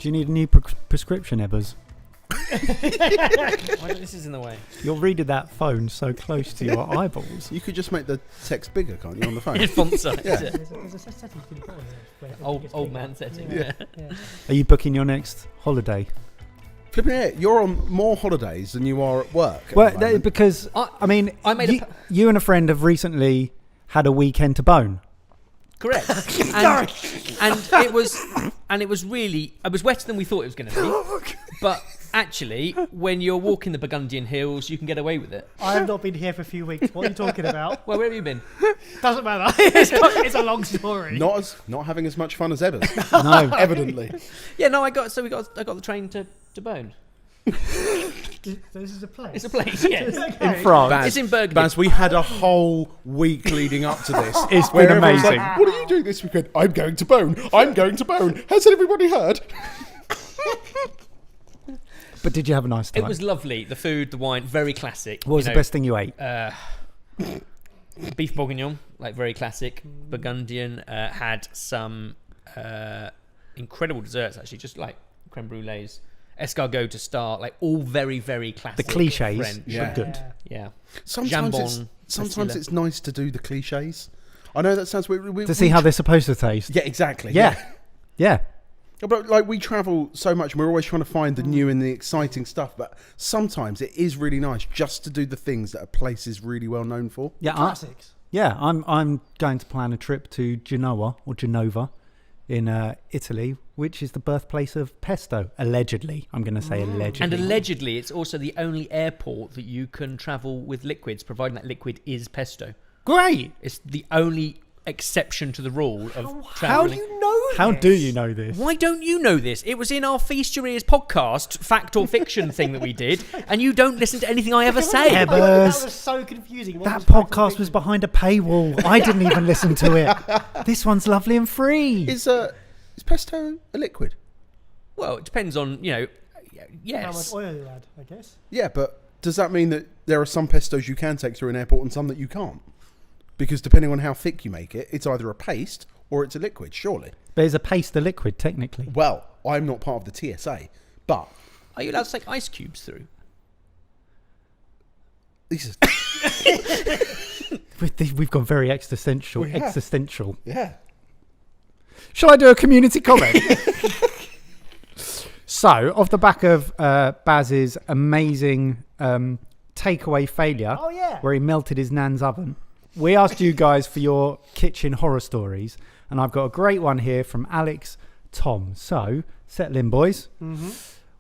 Do you need a new prescription, Ebbers? This is in the way. You're reading that phone so close to your eyeballs. You could just make the text bigger, can't you, on the phone? Font size. Yeah. There's a setting you can put on there. Old man setting. Yeah. Are you booking your next holiday? Flipping it, you're on more holidays than you are at work. Well, because I mean, you and a friend have recently had a weekend to bone. Correct. and it was wetter than we thought it was going to be. But actually, when you're walking the Burgundian hills, you can get away with it. I have not been here for a few weeks. What are you talking about? Well, where have you been? Doesn't matter. It's a long story. Not having as much fun as Ebbers. No, Evidently. Yeah, no, I got the train to Bone. This is a place. It's a place, yes. in France. Baz, It's in Burgundy. Baz, we had a whole week leading up to this. It's where been everyone's amazing. Like, what are you doing this weekend? I'm going to Bone. I'm going to Bone. Has everybody heard? But did you have a nice time? It was lovely. The food, the wine, very classic. What was the best thing you ate? Beef bourguignon, like very classic. Burgundian. Had some incredible desserts, actually, just like creme brulees. Escargot to start, like all very, very classic. The cliches, French. Yeah. good. Yeah. Sometimes Jambon, it's nice to do the cliches. I know that sounds weird. To see how they're supposed to taste. Yeah, exactly. Yeah. But like we travel so much, and we're always trying to find the new and the exciting stuff. But sometimes it is really nice just to do the things that a place is really well known for. Yeah, Classics. I'm going to plan a trip to Genova in Italy, which is the birthplace of pesto. Allegedly, I'm going to say allegedly. And allegedly, it's also the only airport that you can travel with liquids, providing that liquid is pesto. Great. It's the only exception to the rule of How traveling. do you know? How do you know this? Why don't you know this? It was in our Feast Your Ears podcast, fact or fiction thing that we did, and you don't listen to anything I ever say. Yeah, That was so confusing. That podcast was behind a paywall. I didn't even listen to it. This one's lovely and free. Is pesto a liquid? Well, it depends on, how yes. much oil you add, I guess. Yeah, but does that mean that there are some pestos you can take through an airport and some that you can't? Because depending on how thick you make it, it's either a paste or it's a liquid, surely. But it's a paste, a liquid, technically. Well, I'm not part of the TSA, but... Are you allowed to take ice cubes through? These We've gone very existential. We have. Existential. yeah. Shall I do a community comment? So, off the back of Baz's amazing takeaway failure, where he melted his nan's oven, we asked you guys for your kitchen horror stories, and I've got a great one here from Alex Tom. So, settle in, boys. Mm-hmm.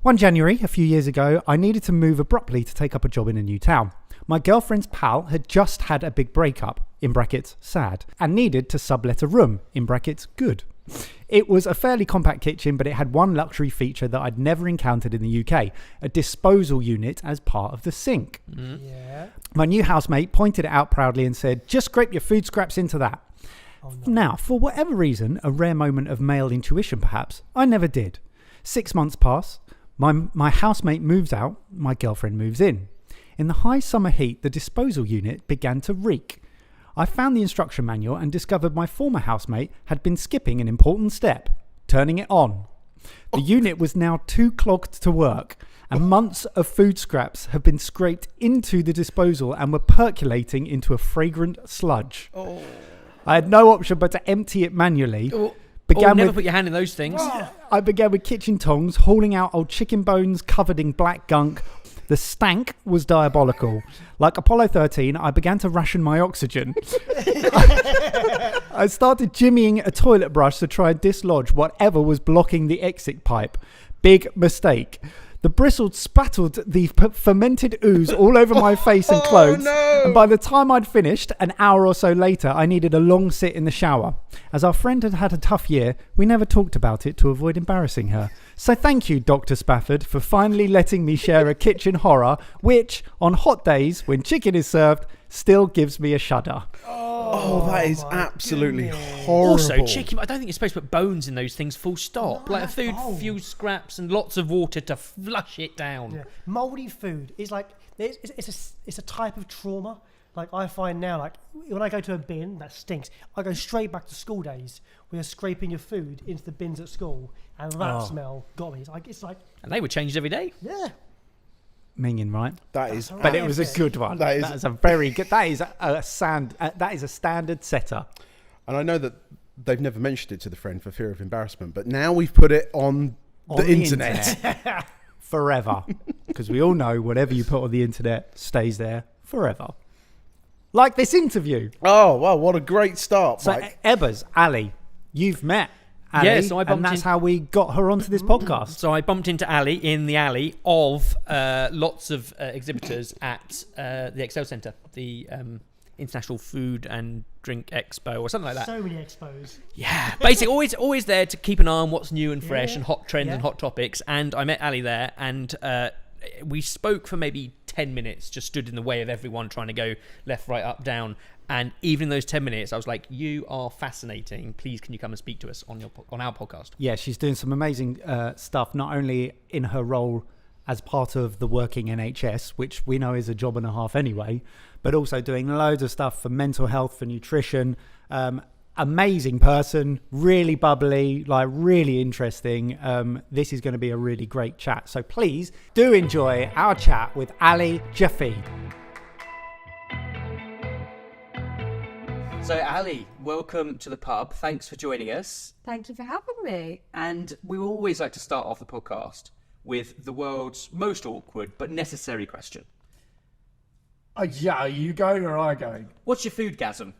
One January, a few years ago, I needed to move abruptly to take up a job in a new town. My girlfriend's pal had just had a big breakup, in brackets, sad, and needed to sublet a room, in brackets, good. It was a fairly compact kitchen, but it had one luxury feature that I'd never encountered in the UK, a disposal unit as part of the sink. Mm-hmm. Yeah. My new housemate pointed it out proudly and said, just scrape your food scraps into that. Oh, no. Now, for whatever reason, a rare moment of male intuition perhaps, I never did. 6 months pass, my housemate moves out, my girlfriend moves in. In the high summer heat, the disposal unit began to reek. I found the instruction manual and discovered my former housemate had been skipping an important step, turning it on. The unit was now too clogged to work, and months of food scraps have been scraped into the disposal and were percolating into a fragrant sludge. Oh. I had no option but to empty it manually. Never put your hand in those things. I began with kitchen tongs, hauling out old chicken bones covered in black gunk. The stank was diabolical. Like Apollo 13, I began to ration my oxygen. I started jimmying a toilet brush to try and dislodge whatever was blocking the exit pipe. Big mistake. The bristles spattered the fermented ooze all over my face and clothes. No. And by the time I'd finished, an hour or so later, I needed a long sit in the shower. As our friend had had a tough year, we never talked about it to avoid embarrassing her. So thank you, Dr. Spafford, for finally letting me share a kitchen horror, which, on hot days when chicken is served, still gives me a shudder. Oh, that is absolutely horrible. Also, chicken, I don't think you're supposed to put bones in those things full stop. No, like a food, no. few scraps and lots of water to flush it down. Yeah. Mouldy food is like it's a type of trauma Like I find now, like when I go to a bin that stinks, I go straight back to school days where you're scraping your food into the bins at school, and that smell got me. It's like, And they were changed every day. yeah. Minging, right? That is. But it was a good one. That is- That is a very good. That is that is a standard setter. And I know that they've never mentioned it to the friend for fear of embarrassment, but now we've put it on the internet. Forever, because we all know whatever you put on the internet stays there forever. Like this interview. Oh, wow, what a great start, So Mike. Ebbers, Ali, you've met Ali, Yeah, so I bumped and that's in- how we got her onto this podcast. So I bumped into Ali in the alley of lots of exhibitors at the Excel Centre, the International Food and Drink Expo or something like that. So many expos. Yeah, basically always there to keep an eye on what's new and fresh Yeah. and hot trends Yeah. and hot topics. And I met Ali there, and we spoke for maybe 10 minutes, just stood in the way of everyone trying to go left, right, up, down. And even in those 10 minutes, I was like, "You are fascinating. Please, can you come and speak to us on our podcast?" Yeah, she's doing some amazing stuff, not only in her role as part of the working NHS, which we know is a job and a half anyway, but also doing loads of stuff for mental health, for nutrition. Amazing person, really bubbly, like really interesting. This is going to be a really great chat. So please do enjoy our chat with Ali Jafid. So Ali, welcome to the pub. Thanks for joining us. Thank you for having me. And we always like to start off the podcast with the world's most awkward but necessary question. Yeah, are you going or am I going? What's your foodgasm?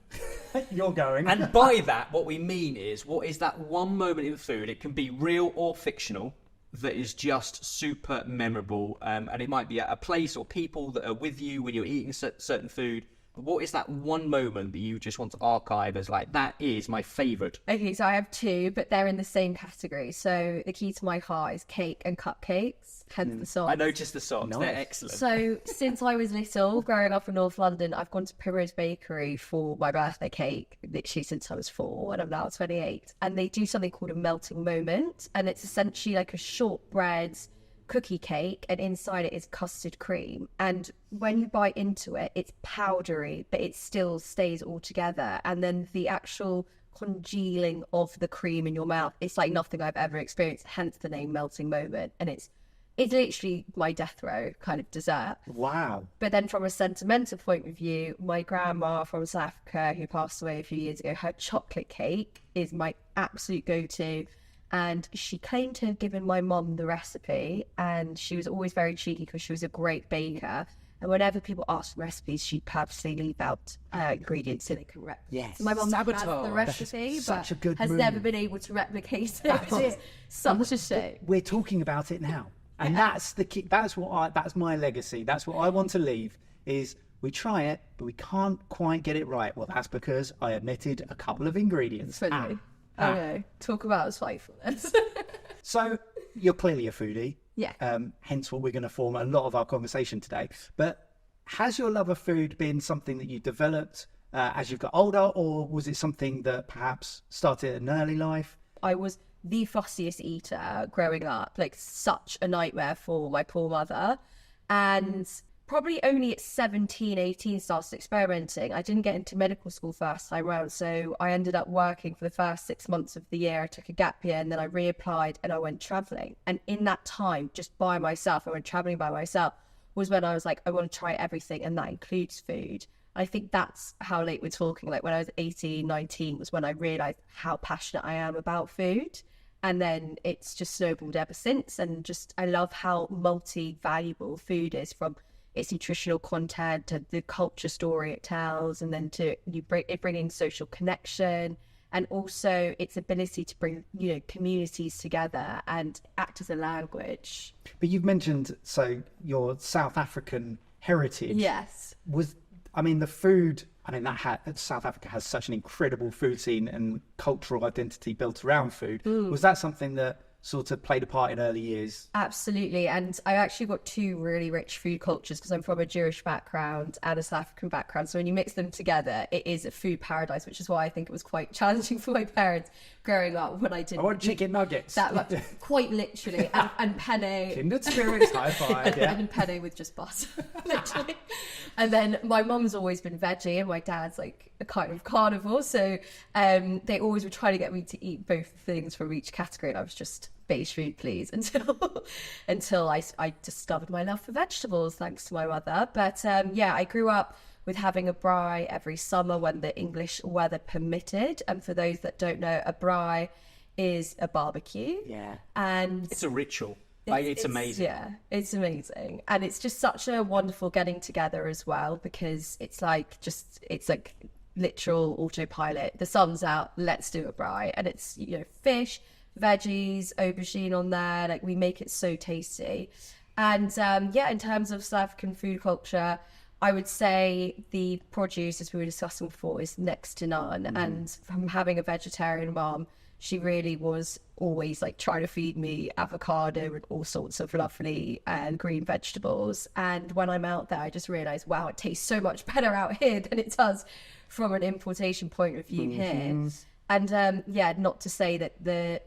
You're going. And by that, what we mean is, what is that one moment in food, it can be real or fictional, that is just super memorable, and it might be a place or people that are with you when you're eating certain food. But what is that one moment that you just want to archive as like, that is my favourite? Okay, so I have two, but they're in the same category. So the key to my heart is cake and cupcakes, hence the song. I noticed the socks, Nice. they're excellent. So since I was little, growing up in North London, I've gone to Primrose Bakery for my birthday cake, literally since I was 4, and I'm now 28. And they do something called a melting moment, and it's essentially like a shortbread cookie cake, and inside it is custard cream. And when you bite into it, it's powdery, but it still stays all together. And then the actual congealing of the cream in your mouth, it's like nothing I've ever experienced, hence the name melting moment. And it's literally my death row kind of dessert. Wow. But then from a sentimental point of view, my grandma from South Africa, who passed away a few years ago, her chocolate cake is my absolute go-to. And she claimed to have given my mum the recipe, and she was always very cheeky because she was a great baker. And whenever people asked for recipes, she'd purposely leave out ingredients so they could replicate. Yes. So my mum has Sabotage. the recipe, such but a good has move. never been able to replicate it. Which is such a shame. We're talking about it now. And that's the key. That's my legacy. That's what I want to leave is we try it, but we can't quite get it right. Well, that's because I omitted a couple of ingredients. Funny. I know. Talk about spitefulness. So you're clearly a foodie. Yeah. Hence what we're going to form a lot of our conversation today. But has your love of food been something that you developed as you've got older, or was it something that perhaps started in early life? I was the fussiest eater growing up, like such a nightmare for my poor mother. And probably only at 17, 18 started experimenting. I didn't get into medical school first time round, so I ended up working for the first 6 months of the year. I took a gap year and then I reapplied and I went travelling. And in that time, just by myself, I went travelling by myself, was when I was like, I want to try everything, and that includes food. I think that's how late we're talking. Like when I was 18, 19 was when I realised how passionate I am about food. And then it's just snowballed ever since. And just, I love how multi-valuable food is, from its nutritional content to the culture story it tells, and then to bringing social connection, and also its ability to bring, communities together and act as a language. But you've mentioned, so your South African heritage. Yes. The food, South Africa has such an incredible food scene and cultural identity built around food. Was that something that sort of played a part in early years? Absolutely. And I actually got two really rich food cultures because I'm from a Jewish background and a South African background. So when you mix them together, it is a food paradise, which is why I think it was quite challenging for my parents growing up when I didn't. I want chicken nuggets. That much, quite literally. And penne. Kindred spirits, high five. Yeah. And penne with just butter, literally. And then my mum's always been veggie and my dad's like a kind of carnivore. So they always would try to get me to eat both things from each category. And I was just beige food, please, until I discovered my love for vegetables, thanks to my mother. But yeah, I grew up with having a braai every summer when the English weather permitted. And for those that don't know, a braai is a barbecue. Yeah. And it's a ritual. Like, it's amazing. Yeah, it's amazing. And it's just such a wonderful getting together as well, because it's like literal autopilot. The sun's out, let's do a braai. And it's, you know, fish, veggies, aubergine on there. Like, we make it so tasty. And yeah, in terms of South African food culture, I would say the produce, as we were discussing before, is next to none. And from having a vegetarian mom, she really was always like trying to feed me avocado and all sorts of lovely green vegetables. And when I'm out there, I just realised, wow, it tastes so much better out here than it does from an importation point of view here. And yeah, not to say that the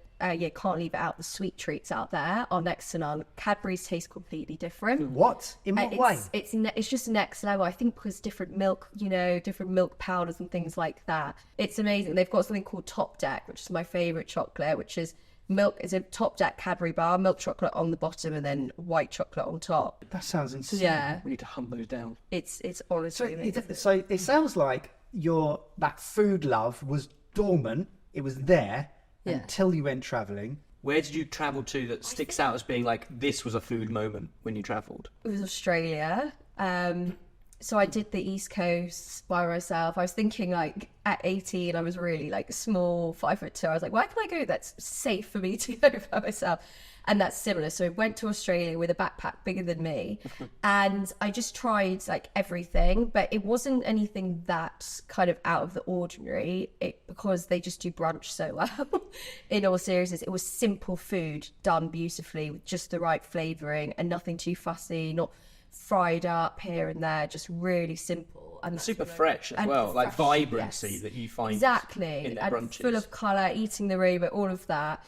can't leave it out, the sweet treats out there are next to none. Cadbury's taste completely different. What? In what way? It's just next level, I think, because different milk, you know, different milk powders and things like that. It's amazing. They've got something called Top Deck, which is my favourite chocolate, which is milk, is a Top Deck Cadbury bar, milk chocolate on the bottom and then white chocolate on top. That sounds insane. Yeah. We need to hunt those down. It's honestly amazing. So it sounds like that food love was dormant. It was there until you went travelling. Where did you travel to that sticks out as being like, this was a food moment when you travelled? It was Australia. So I did the East Coast by myself. I was thinking, like, at 18, I was really like small, 5'2". I was like, where can I go that's safe for me to go by myself? And that's similar. So I went to Australia with a backpack bigger than me, and I just tried like everything, but it wasn't anything that kind of out of the ordinary, because they just do brunch so well. In all seriousness, it was simple food done beautifully with just the right flavouring and nothing too fussy, not fried up here and there, just really simple. And super fresh as well, like vibrancy that you find exactly in their and brunches. Full of colour, eating the rainbow, all of that.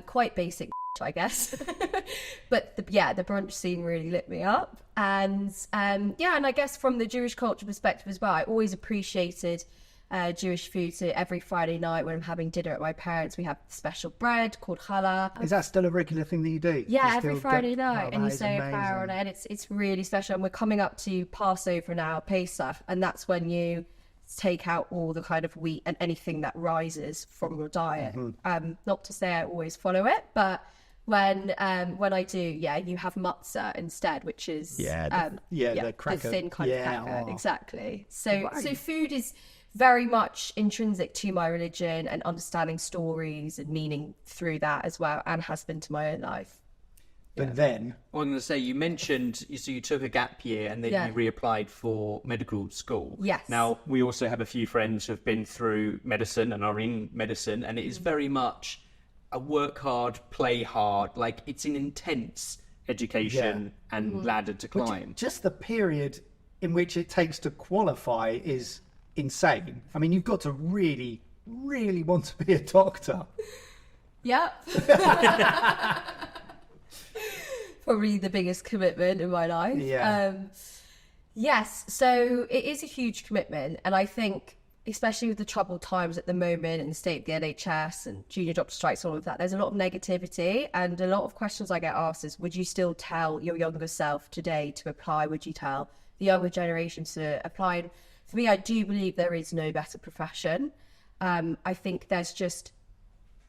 Quite basic, I guess. But the brunch scene really lit me up. And and I guess from the Jewish culture perspective as well, I always appreciated Jewish food. So every Friday night when I'm having dinner at my parents', we have special bread called challah. Is that still a regular thing that you do? Yeah, You every still Friday get- night, Oh, and you that is say a prayer on amazing. it. And it's really special. And we're coming up to Passover now, Pesach, and that's when you take out all the kind of wheat and anything that rises from your diet. Not to say I always follow it, but when I do, you have matzah instead, which is the cracker. the thin kind of cracker. Oh. Exactly. So food is very much intrinsic to my religion and understanding stories and meaning through that as well, and has been to my own life. But then, Well, I'm going to say, you mentioned, so you took a gap year and then you reapplied for medical school. Yes. Now, we also have a few friends who have been through medicine and are in medicine, and it is very much a work hard, play hard. Like, it's an intense education and ladder to climb. just the period in which it takes to qualify is insane. I mean, you've got to really, really want to be a doctor. Yep. Probably the biggest commitment in my life. Yeah. Yes, so it is a huge commitment, and I think, especially with the troubled times at the moment and the state of the NHS and junior doctor strikes, all of that, there's a lot of negativity, and a lot of questions I get asked is, would you still tell your younger self today to apply? Would you tell the younger generation to apply? And for me, I do believe there is no better profession. I think there's just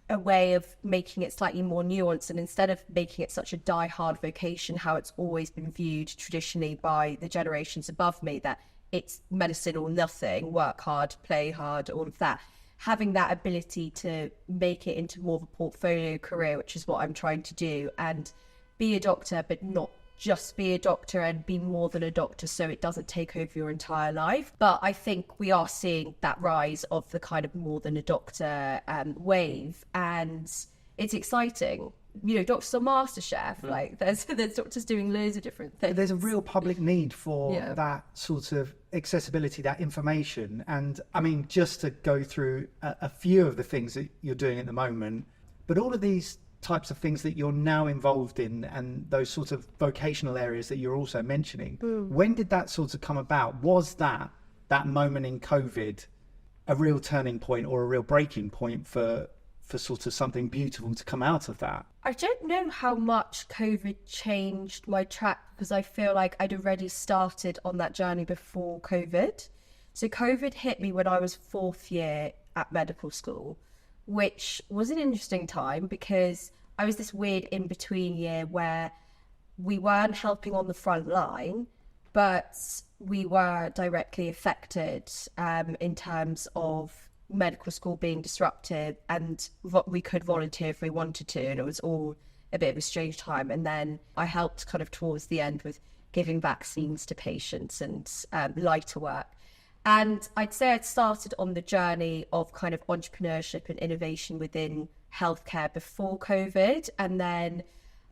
a way of making it slightly more nuanced, and instead of making it such a die-hard vocation, how it's always been viewed traditionally by the generations above me, that it's medicine or nothing, work hard, play hard, all of that. Having that ability to make it into more of a portfolio career, which is what I'm trying to do, and be a doctor, but not just be a doctor, and be more than a doctor, so it doesn't take over your entire life. But I think we are seeing that rise of the kind of more than a doctor wave, and it's exciting. You know, doctors on MasterChef, like there's doctors doing loads of different things. There's a real public need for that sort of accessibility, that information. And I mean, just to go through a few of the things that you're doing at the moment, but all of these types of things that you're now involved in and those sorts of vocational areas that you're also mentioning, when did that sort of come about? Was that moment in COVID a real turning point or a real breaking point for sort of something beautiful to come out of that? I don't know how much COVID changed my track, because I feel like I'd already started on that journey before COVID. So COVID hit me when I was 4th year at medical school, which was an interesting time because I was this weird in-between year where we weren't helping on the front line, but we were directly affected in terms of medical school being disrupted, and we could volunteer if we wanted to, and it was all a bit of a strange time. And then I helped kind of towards the end with giving vaccines to patients and lighter work. And I'd say I'd started on the journey of kind of entrepreneurship and innovation within healthcare before COVID. And then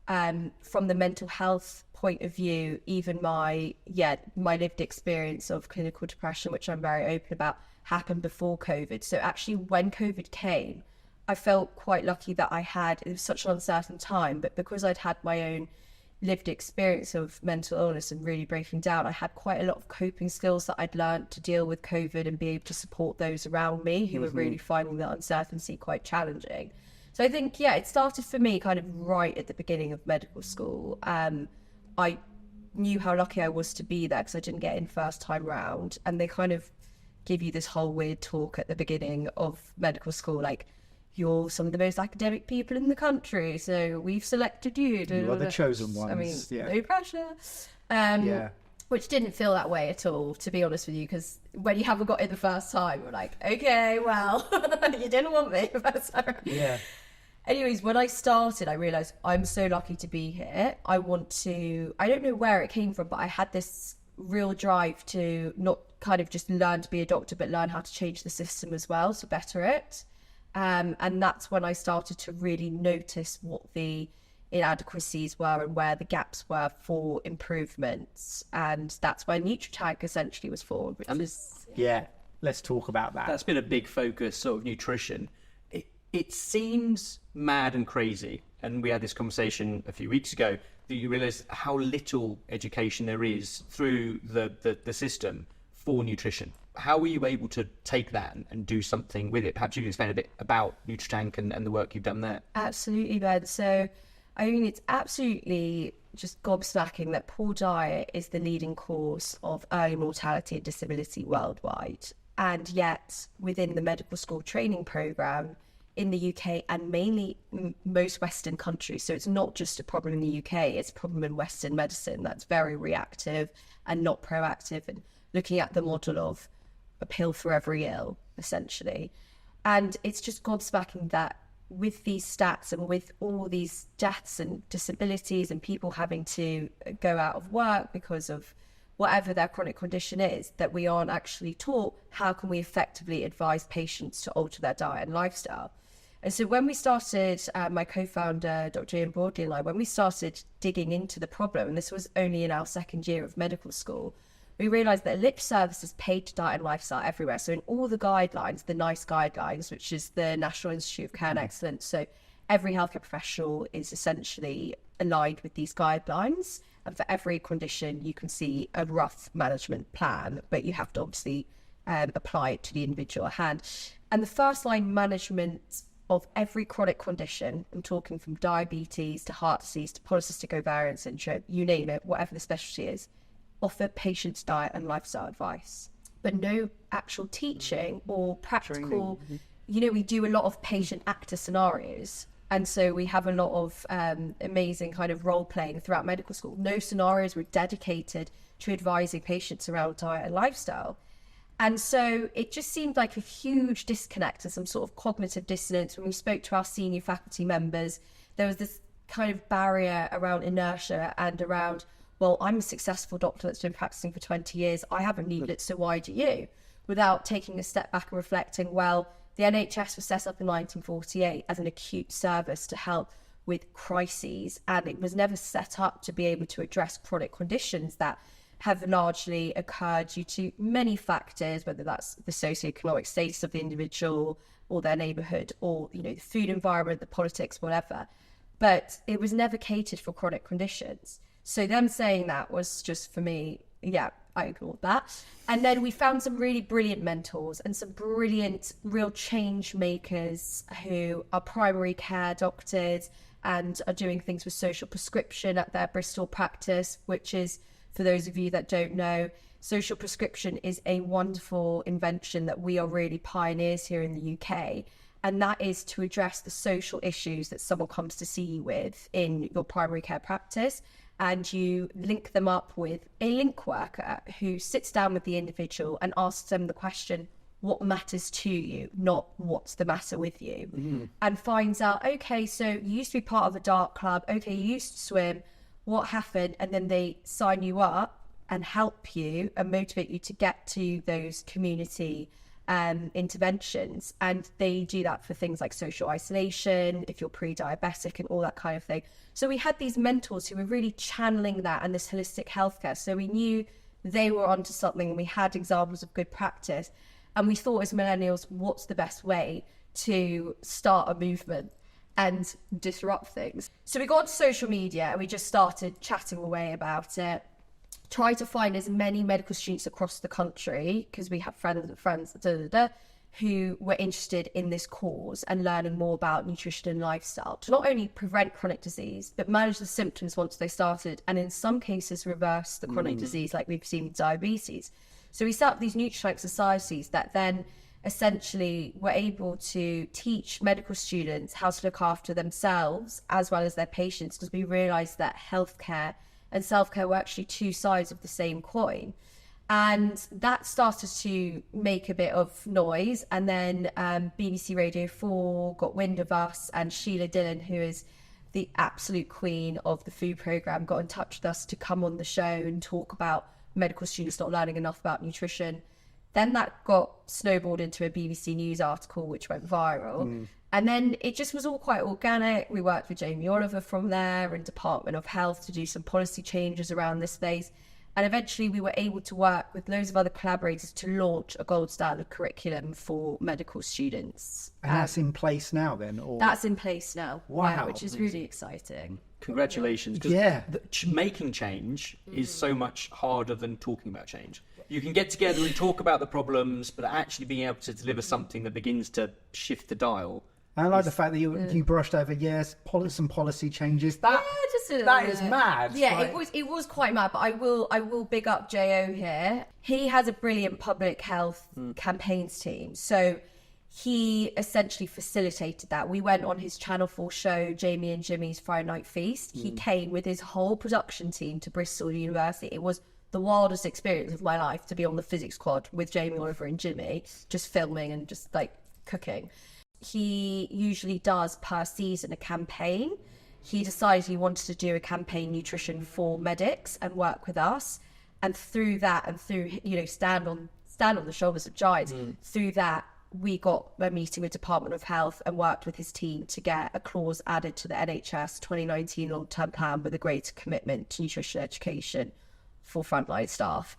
from the mental health point of view, even my lived experience of clinical depression, which I'm very open about, happened before COVID. So actually when COVID came, I felt quite lucky that it was such an uncertain time, but because I'd had my own lived experience of mental illness and really breaking down, I had quite a lot of coping skills that I'd learned to deal with COVID and be able to support those around me who were really finding that uncertainty quite challenging. So I think, it started for me kind of right at the beginning of medical school. I knew how lucky I was to be there because I didn't get in first time round, and they kind of give you this whole weird talk at the beginning of medical school, like, you're some of the most academic people in the country, so we've selected you. You are the chosen ones. I mean, no pressure. Which didn't feel that way at all, to be honest with you, because when you haven't got in the first time, you're like, okay, well, you didn't want me the first time. Yeah. Anyways, when I started, I realised I'm so lucky to be here. I don't know where it came from, but I had this real drive to not kind of just learn to be a doctor, but learn how to change the system as well to better it. And that's when I started to really notice what the inadequacies were and where the gaps were for improvements. And that's where NutriTank essentially was formed. Yeah, let's talk about that. That's been a big focus, sort of nutrition. It seems mad and crazy, and we had this conversation a few weeks ago, that you realise how little education there is through the system for nutrition. How were you able to take that and do something with it? Perhaps you can explain a bit about NutriTank and the work you've done there. Absolutely, Ben. So, I mean, it's absolutely just gobsmacking that poor diet is the leading cause of early mortality and disability worldwide. And yet, within the medical school training programme in the UK and mainly most Western countries, so it's not just a problem in the UK, it's a problem in Western medicine that's very reactive and not proactive, and looking at the model of a pill for every ill, essentially. And it's just gobsmacking that with these stats and with all these deaths and disabilities and people having to go out of work because of whatever their chronic condition is, that we aren't actually taught how can we effectively advise patients to alter their diet and lifestyle. And so when we started, my co-founder, Dr. Ian Broadley and I, when we started digging into the problem, and this was only in our second year of medical school, we realised that lip service is paid to diet and lifestyle everywhere. So in all the guidelines, the NICE guidelines, which is the National Institute of Care and Excellence, so every healthcare professional is essentially aligned with these guidelines. And for every condition, you can see a rough management plan, but you have to obviously apply it to the individual at hand. And the first line management of every chronic condition, I'm talking from diabetes to heart disease to polycystic ovarian syndrome, you name it, whatever the specialty is, offer patients diet and lifestyle advice, but no actual teaching or practical training. You know, we do a lot of patient actor scenarios, and so we have a lot of amazing kind of role playing throughout medical school. No scenarios were dedicated to advising patients around diet and lifestyle. And so it just seemed like a huge disconnect and some sort of cognitive dissonance. When we spoke to our senior faculty members, there was this kind of barrier around inertia and around, well, I'm a successful doctor that's been practicing for 20 years. I haven't needed it, so why do you? Without taking a step back and reflecting, well, the NHS was set up in 1948 as an acute service to help with crises, and it was never set up to be able to address chronic conditions that have largely occurred due to many factors, whether that's the socioeconomic status of the individual or their neighbourhood, or the food environment, the politics, whatever. But it was never catered for chronic conditions. So them saying that was just, for me, yeah, I ignored that. And then we found some really brilliant mentors and some brilliant real change makers who are primary care doctors and are doing things with social prescription at their Bristol practice, which is, for those of you that don't know, social prescription is a wonderful invention that we are really pioneers here in the UK. And that is to address the social issues that someone comes to see you with in your primary care practice. And you link them up with a link worker who sits down with the individual and asks them the question, what matters to you, not what's the matter with you, and finds out, okay, so you used to be part of a dart club, okay, you used to swim, what happened? And then they sign you up and help you and motivate you to get to those community interventions. And they do that for things like social isolation, if you're pre-diabetic and all that kind of thing. So we had these mentors who were really channeling that and this holistic healthcare. So we knew they were onto something, and we had examples of good practice. And we thought, as millennials, what's the best way to start a movement and disrupt things? So we got onto social media and we just started chatting away about it. Try to find as many medical students across the country, because we have friends who were interested in this cause and learning more about nutrition and lifestyle to not only prevent chronic disease, but manage the symptoms once they started, and in some cases reverse the chronic disease like we've seen with diabetes. So we set up these Nutritional societies that then essentially were able to teach medical students how to look after themselves as well as their patients, because we realised that healthcare and self-care were actually two sides of the same coin. And that started to make a bit of noise. And then BBC Radio 4 got wind of us, and Sheila Dillon, who is the absolute queen of the food programme, got in touch with us to come on the show and talk about medical students not learning enough about nutrition. Then that got snowballed into a BBC News article, which went viral. And then it just was all quite organic. We worked with Jamie Oliver from there and Department of Health to do some policy changes around this space. And eventually we were able to work with loads of other collaborators to launch a gold standard curriculum for medical students. And that's in place now then? Or... That's in place now. Wow. Yeah, which is really exciting. Congratulations. Because making change is so much harder than talking about change. You can get together and talk about the problems, but actually being able to deliver something that begins to shift the dial. I like the fact that you brushed over, some policy changes. That is mad. Yeah, like... it was quite mad, but I will big up Jo here. He has a brilliant public health campaigns team. So he essentially facilitated that. We went on his Channel 4 show, Jamie and Jimmy's Friday Night Feast. He came with his whole production team to Bristol University. It was the wildest experience of my life to be on the physics squad with Jamie Oliver and Jimmy, just filming and just like cooking. He usually does per season a campaign. He decided he wanted to do a campaign nutrition for medics and work with us. And through that, and through, stand on the shoulders of giants, through that, we got a meeting with Department of Health and worked with his team to get a clause added to the NHS 2019 long-term plan with a greater commitment to nutrition education for frontline staff.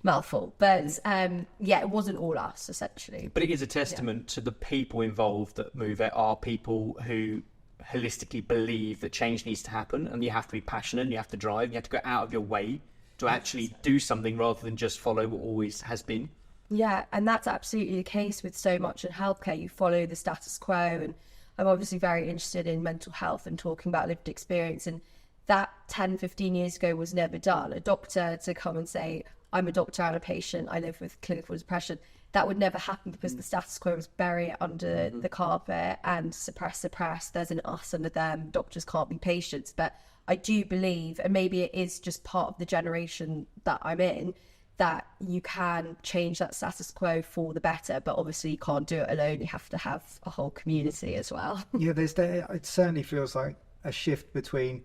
Mouthful, but it wasn't all us essentially. But it is a testament to the people involved that move it are people who holistically believe that change needs to happen, and you have to be passionate, and you have to drive, and you have to go out of your way to actually do something rather than just follow what always has been. Yeah, and that's absolutely the case with so much in healthcare. You follow the status quo, and I'm obviously very interested in mental health and talking about lived experience, and that 10-15 years ago was never done. A doctor to come and say, I'm a doctor and a patient, I live with clinical depression, that would never happen because the status quo was bury it under the carpet and suppress. There's an us and a them. Doctors can't be patients. But I do believe, and maybe it is just part of the generation that I'm in, that you can change that status quo for the better, but obviously you can't do it alone. You have to have a whole community as well. Yeah, it certainly feels like a shift between,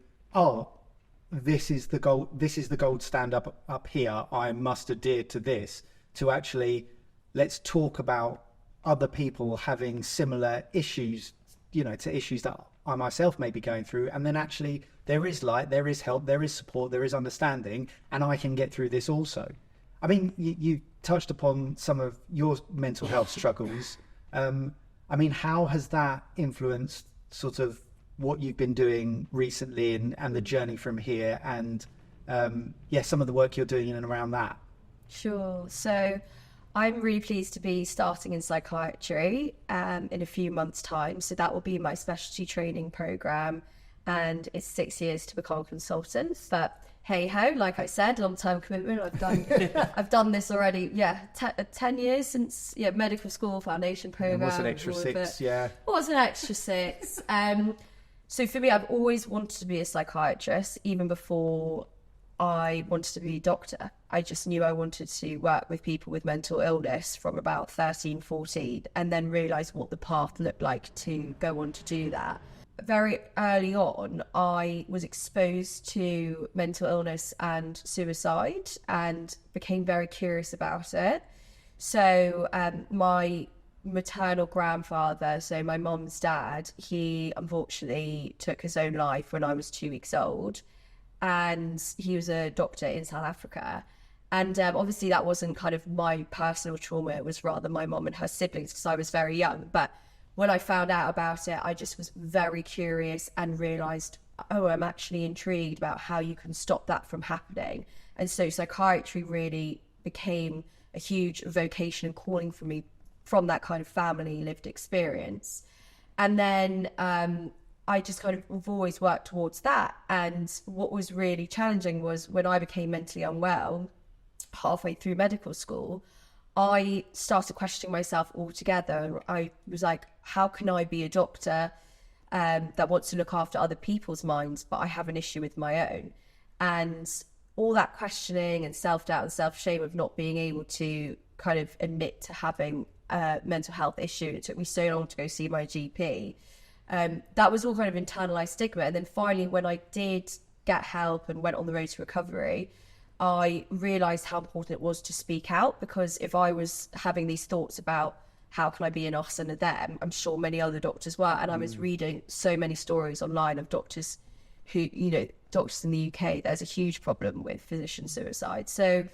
this is the gold standard up here, I must adhere to this, to actually let's talk about other people having similar issues, to issues that I myself may be going through, and then actually there is light, there is help, there is support, there is understanding, and I can get through this also. I mean, you touched upon some of your mental health struggles. I mean, how has that influenced sort of what you've been doing recently and the journey from here, and some of the work you're doing in and around that? Sure. So I'm really pleased to be starting in psychiatry in a few months' time. So that will be my specialty training program, and it's 6 years to become a consultant. But hey ho, like I said, long-term commitment. I've done this already. 10 years since medical school foundation program. And what's an extra 6? Yeah. What's an extra 6? So for me, I've always wanted to be a psychiatrist, even before I wanted to be a doctor. I just knew I wanted to work with people with mental illness from about 13, 14, and then realised what the path looked like to go on to do that. Very early on, I was exposed to mental illness and suicide and became very curious about it. So my maternal grandfather, so my mum's dad, he unfortunately took his own life when I was 2 weeks old. And he was a doctor in South Africa. And obviously that wasn't kind of my personal trauma, it was rather my mum and her siblings, because I was very young. But when I found out about it, I just was very curious and realised, I'm actually intrigued about how you can stop that from happening. And so psychiatry really became a huge vocation and calling for me from that kind of family lived experience. And then I just kind of have always worked towards that. And what was really challenging was when I became mentally unwell, halfway through medical school, I started questioning myself altogether. I was like, how can I be a doctor that wants to look after other people's minds, but I have an issue with my own? And all that questioning and self-doubt and self-shame of not being able to kind of admit to having a mental health issue. It took me so long to go see my GP. That was all kind of internalized stigma. And then finally, when I did get help and went on the road to recovery, I realized how important it was to speak out, because if I was having these thoughts about how can I be an us and a them, I'm sure many other doctors were. And I was reading so many stories online of doctors who, doctors in the UK, there's a huge problem with physician suicide. So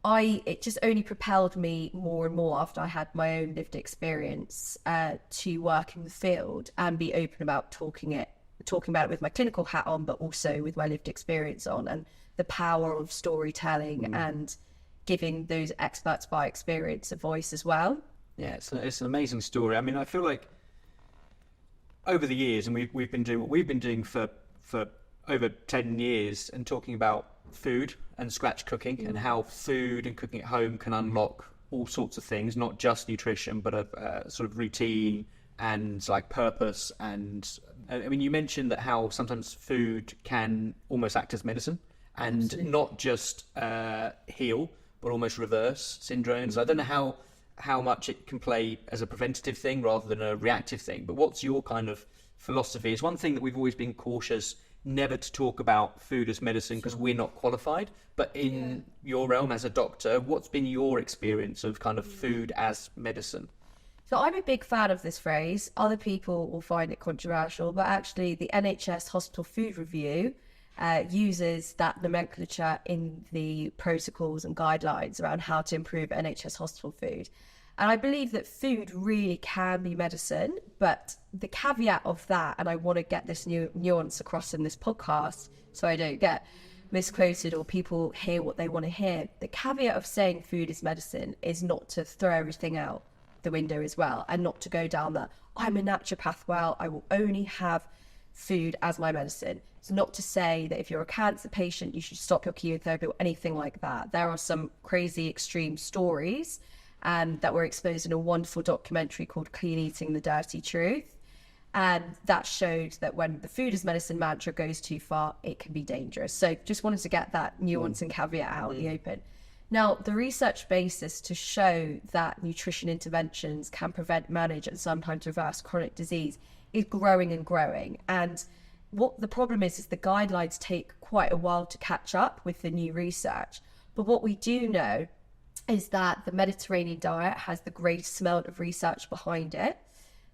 it just only propelled me more and more after I had my own lived experience to work in the field and be open about talking about it with my clinical hat on, but also with my lived experience on, and the power of storytelling and giving those experts by experience a voice as well. Yeah, it's an amazing story. I mean, I feel like over the years, and we've been doing what we've been doing for over 10 years, and talking about food and scratch cooking and how food and cooking at home can unlock all sorts of things, not just nutrition, but a sort of routine and like purpose. And I mean, you mentioned that how sometimes food can almost act as medicine and Absolutely. Not just heal, but almost reverse syndromes. I don't know how much it can play as a preventative thing rather than a reactive thing, but what's your kind of philosophy? It's one thing that we've always been cautious never to talk about food as medicine because we're not qualified, but in your realm as a doctor, what's been your experience of kind of food as medicine? So I'm a big fan of this phrase. Other people will find it controversial, but actually the NHS Hospital Food Review uses that nomenclature in the protocols and guidelines around how to improve NHS hospital food. And I believe that food really can be medicine, but the caveat of that, and I want to get this nuance across in this podcast so I don't get misquoted or people hear what they want to hear. The caveat of saying food is medicine is not to throw everything out the window as well, and not to go down that, I'm a naturopath, well, I will only have food as my medicine. It's not to say that if you're a cancer patient, you should stop your chemotherapy or anything like that. There are some crazy extreme stories that were exposed in a wonderful documentary called Clean Eating: The Dirty Truth. And that showed that when the food is medicine mantra goes too far, it can be dangerous. So just wanted to get that nuance and caveat out in the open. Now, the research basis to show that nutrition interventions can prevent, manage, and sometimes reverse chronic disease is growing and growing. And what the problem is the guidelines take quite a while to catch up with the new research. But what we do know is that the Mediterranean diet has the greatest amount of research behind it.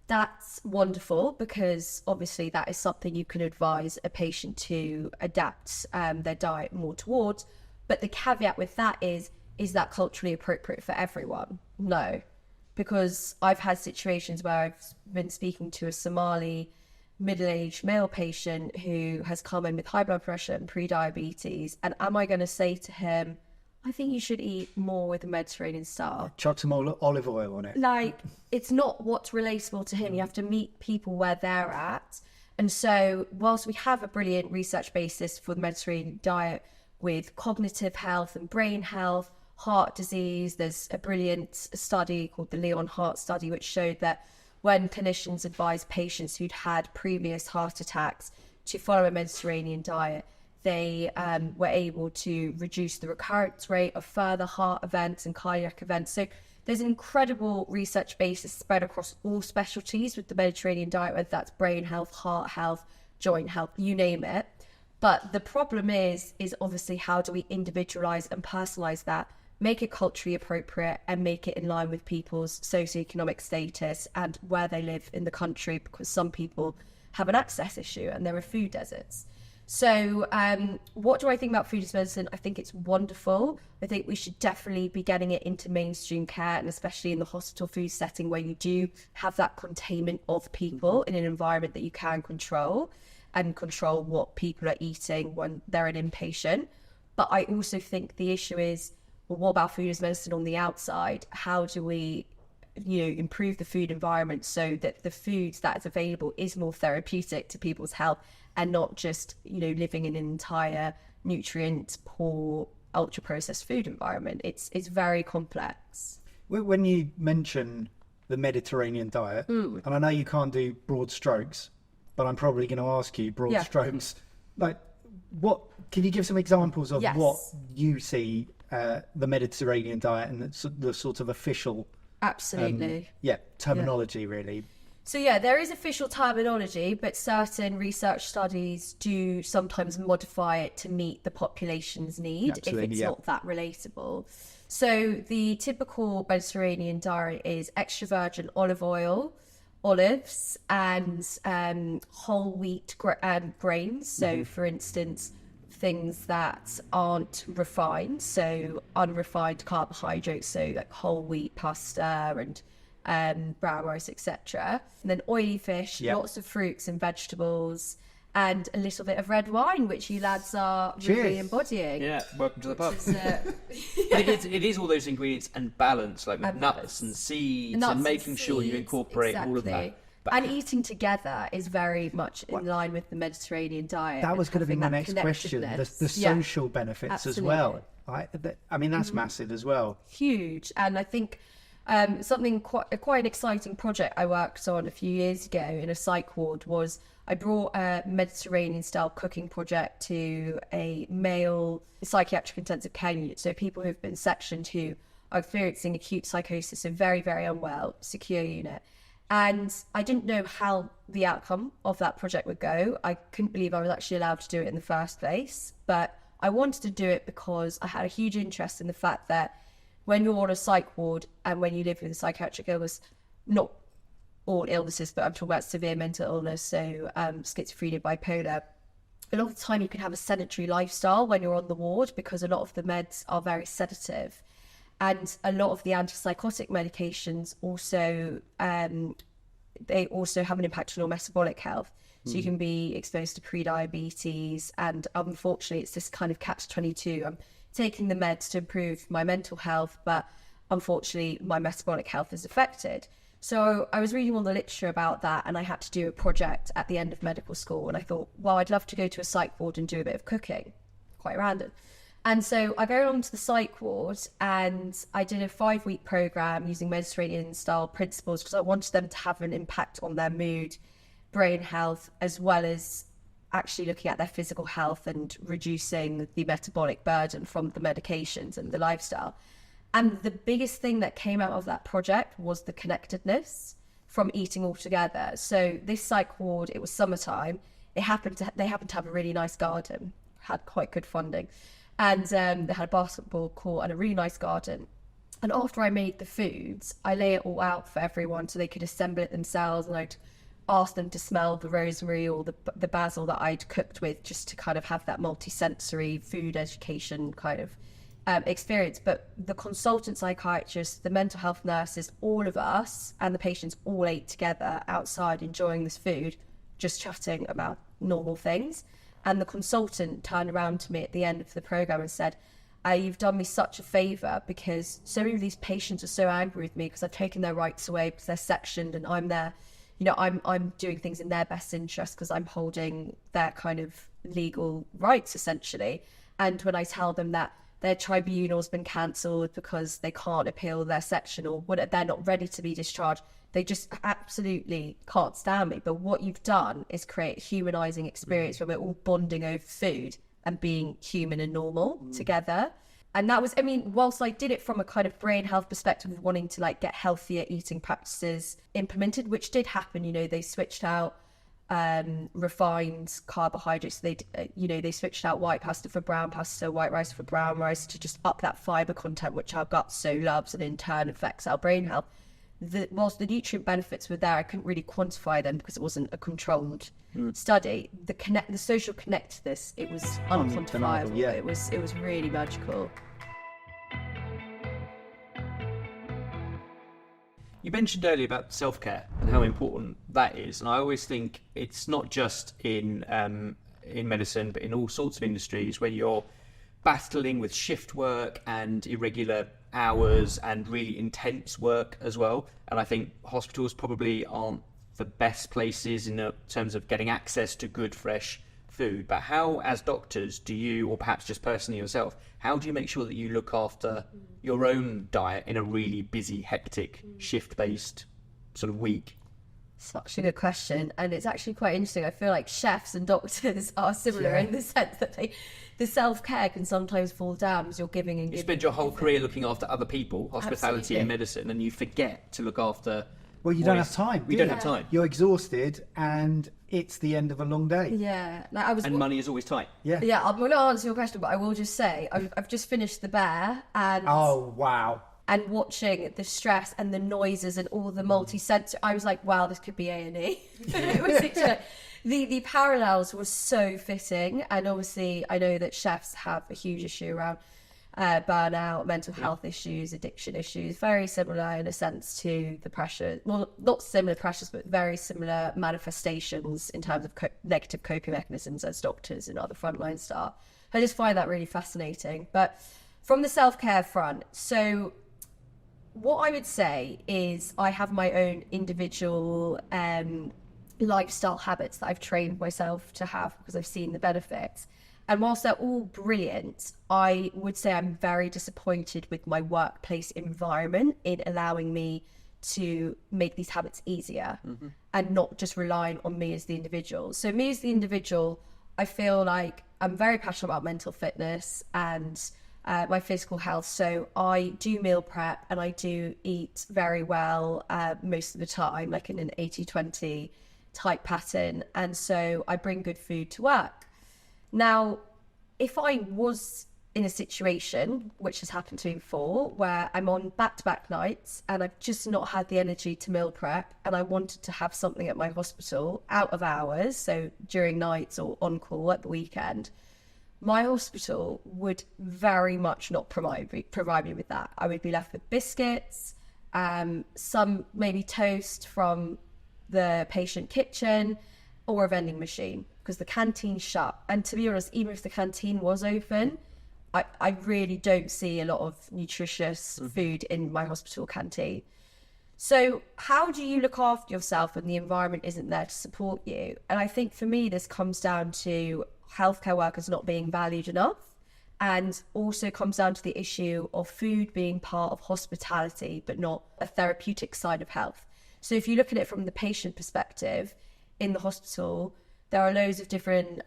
That's wonderful because obviously that is something you can advise a patient to adapt their diet more towards. But the caveat with that is that culturally appropriate for everyone? No, because I've had situations where I've been speaking to a Somali middle-aged male patient who has come in with high blood pressure and pre-diabetes, and am I going to say to him, I think you should eat more with a Mediterranean style? Chuck some olive oil on it. Like, it's not what's relatable to him. You have to meet people where they're at. And so whilst we have a brilliant research basis for the Mediterranean diet with cognitive health and brain health, heart disease, there's a brilliant study called the Leon Heart Study, which showed that when clinicians advised patients who'd had previous heart attacks to follow a Mediterranean diet, they were able to reduce the recurrence rate of further heart events and cardiac events. So there's an incredible research basis spread across all specialties with the Mediterranean diet, whether that's brain health, heart health, joint health, you name it. But the problem is obviously how do we individualize and personalize that, make it culturally appropriate and make it in line with people's socioeconomic status and where they live in the country, because some people have an access issue and there are food deserts. So what do I think about food as medicine? I think it's wonderful. I think we should definitely be getting it into mainstream care, and especially in the hospital food setting where you do have that containment of people in an environment that you can control and control what people are eating when they're an inpatient. But I also think the issue is, well, what about food as medicine on the outside? How do we improve the food environment so that the food that is available is more therapeutic to people's health and not just, living in an entire nutrient poor, ultra processed food environment? It's very complex. When you mention the Mediterranean diet, and I know you can't do broad strokes, but I'm probably going to ask you broad strokes. Like, what can you give some examples of what you see the Mediterranean diet and the sort of official terminology really? So there is official terminology, but certain research studies do sometimes modify it to meet the population's need if it's not that relatable. So the typical Mediterranean diet is extra virgin olive oil, olives, and whole wheat grains. So for instance, things that aren't refined, so unrefined carbohydrates, so like whole wheat pasta and brown rice, etc. And then oily fish, lots of fruits and vegetables, and a little bit of red wine, which you lads are really embodying. Yeah, welcome to the pub. It is all those ingredients and balance, like with nuts and seeds, and making sure you incorporate all of that. And eating together is very much in line with the Mediterranean diet. That was going to be my next question. The social benefits as well. I mean, that's massive as well. Huge. And I think something quite an exciting project I worked on a few years ago in a psych ward was I brought a Mediterranean style cooking project to a male psychiatric intensive care unit. So people who've been sectioned who are experiencing acute psychosis, so very, very unwell, secure unit. And I didn't know how the outcome of that project would go. I couldn't believe I was actually allowed to do it in the first place. But I wanted to do it because I had a huge interest in the fact that when you're on a psych ward and when you live with a psychiatric illness, not all illnesses, but I'm talking about severe mental illness, so schizophrenia, bipolar, a lot of the time you can have a sedentary lifestyle when you're on the ward because a lot of the meds are very sedative. And a lot of the antipsychotic medications also, they also have an impact on your metabolic health. So you can be exposed to pre-diabetes, and unfortunately it's this kind of catch-22. I'm taking the meds to improve my mental health, but unfortunately my metabolic health is affected. So I was reading all the literature about that, and I had to do a project at the end of medical school, and I thought, well, I'd love to go to a psych ward and do a bit of cooking. Quite random. And so I go along to the psych ward and I did a 5-week program using Mediterranean style principles because I wanted them to have an impact on their mood, brain health, as well as actually looking at their physical health and reducing the metabolic burden from the medications and the lifestyle. And the biggest thing that came out of that project was the connectedness from eating all together. So this psych ward, it was summertime. They happened to have a really nice garden, had quite good funding. And they had a basketball court and a really nice garden. And after I made the foods, I lay it all out for everyone so they could assemble it themselves, and I'd ask them to smell the rosemary or the basil that I'd cooked with, just to kind of have that multi-sensory food education kind of experience. But the consultant psychiatrists, the mental health nurses, all of us and the patients all ate together outside enjoying this food, just chatting about normal things. And the consultant turned around to me at the end of the program and said, you've done me such a favour, because so many of these patients are so angry with me because I've taken their rights away because they're sectioned, and I'm there, you know, I'm doing things in their best interest because I'm holding their kind of legal rights essentially. And when I tell them that their tribunal's been cancelled because they can't appeal their section, or what, they're not ready to be discharged, they just absolutely can't stand me. But what you've done is create a humanising experience where we're all bonding over food and being human and normal together. And that was, I mean, whilst I did it from a kind of brain health perspective of wanting to like get healthier eating practices implemented, which did happen, you know, they switched out refined carbohydrates. They switched out white pasta for brown pasta, white rice for brown rice, to just up that fibre content, which our gut so loves and in turn affects our brain health. Whilst the nutrient benefits were there, I couldn't really quantify them because it wasn't a controlled study. The social connectedness, it was unquantifiable. Yeah. It was really magical. You mentioned earlier about self-care and how important that is, and I always think it's not just in medicine, but in all sorts of industries when you're battling with shift work and irregular hours and really intense work as well. And I think hospitals probably aren't the best places in terms of getting access to good, fresh food. But how, as doctors, do you, or perhaps just personally yourself, how do you make sure that you look after your own diet in a really busy, hectic, shift-based sort of week? Such a good question, and it's actually quite interesting. I feel like chefs and doctors are similar in the sense that the self-care can sometimes fall down as you're giving and giving. You spend your whole career looking after other people, hospitality and medicine, and you forget to look after... Well, you don't have time. We don't have time. You're exhausted, and it's the end of a long day. Yeah, and money is always tight. Yeah. I'm going to answer your question, but I will just say I've just finished The Bear, and oh wow. And watching the stress and the noises and all the multi-sensory, I was like, wow, this could be A&E. It was literally, the parallels were so fitting. And obviously, I know that chefs have a huge issue around burnout, mental health issues, addiction issues, very similar in a sense to the pressure. Well, not similar pressures, but very similar manifestations in terms of negative coping mechanisms as doctors and other frontline staff. I just find that really fascinating. But from the self-care front, so what I would say is I have my own individual lifestyle habits that I've trained myself to have because I've seen the benefits. And whilst they're all brilliant, I would say I'm very disappointed with my workplace environment in allowing me to make these habits easier and not just relying on me as the individual. So me as the individual, I feel like I'm very passionate about mental fitness and my physical health. So I do meal prep and I do eat very well most of the time, like in an 80-20 type pattern. And so I bring good food to work. Now, if I was in a situation, which has happened to me before, where I'm on back-to-back nights and I've just not had the energy to meal prep and I wanted to have something at my hospital out of hours, so during nights or on call at the weekend, my hospital would very much not provide me with that. I would be left with biscuits, some maybe toast from the patient kitchen or a vending machine because the canteen's shut. And to be honest, even if the canteen was open, I really don't see a lot of nutritious food in my hospital canteen. So how do you look after yourself when the environment isn't there to support you? And I think for me, this comes down to healthcare workers not being valued enough, and also comes down to the issue of food being part of hospitality, but not a therapeutic side of health. So if you look at it from the patient perspective, in the hospital, there are loads of different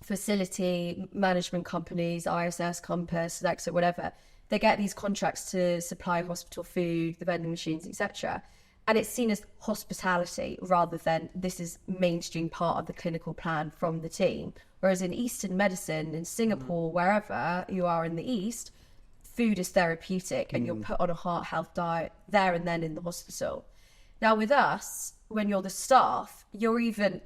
facility management companies, ISS, Compass, Sodexo, whatever. They get these contracts to supply hospital food, the vending machines, etc. And it's seen as hospitality rather than this is mainstream part of the clinical plan from the team. Whereas in Eastern medicine, in Singapore, wherever you are in the East, food is therapeutic and you're put on a heart health diet there and then in the hospital. Now with us, when you're the staff, you're even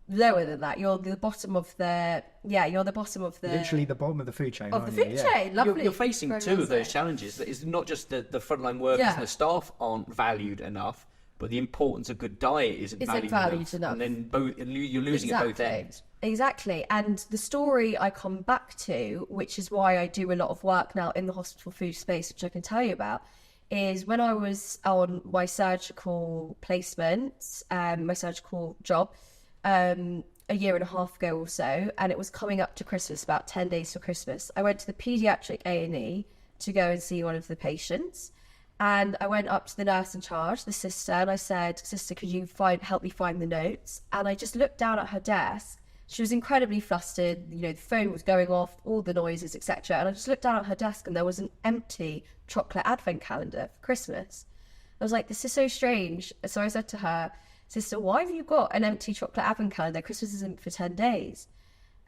lower than that. You're the bottom of the Literally the bottom of the food chain. of the food chain. Lovely. You're facing Very two well of those said. challenges. That is not just the frontline workers and the staff aren't valued enough, but the importance of good diet isn't valued enough. And then you're losing at both ends. Exactly. And the story I come back to, which is why I do a lot of work now in the hospital food space, which I can tell you about, is when I was on my surgical placement, my surgical job, a year and a half ago or so, and it was coming up to Christmas, about 10 days for Christmas. I went to the paediatric A&E to go and see one of the patients. And I went up to the nurse in charge, the sister, and I said, "Sister, could you help me find the notes?" And I just looked down at her desk. She was incredibly flustered. You know, the phone was going off, all the noises, etc. And I just looked down at her desk, and there was an empty chocolate advent calendar for Christmas. I was like, "This is so strange." So I said to her, "Sister, why have you got an empty chocolate advent calendar? Christmas isn't for 10 days.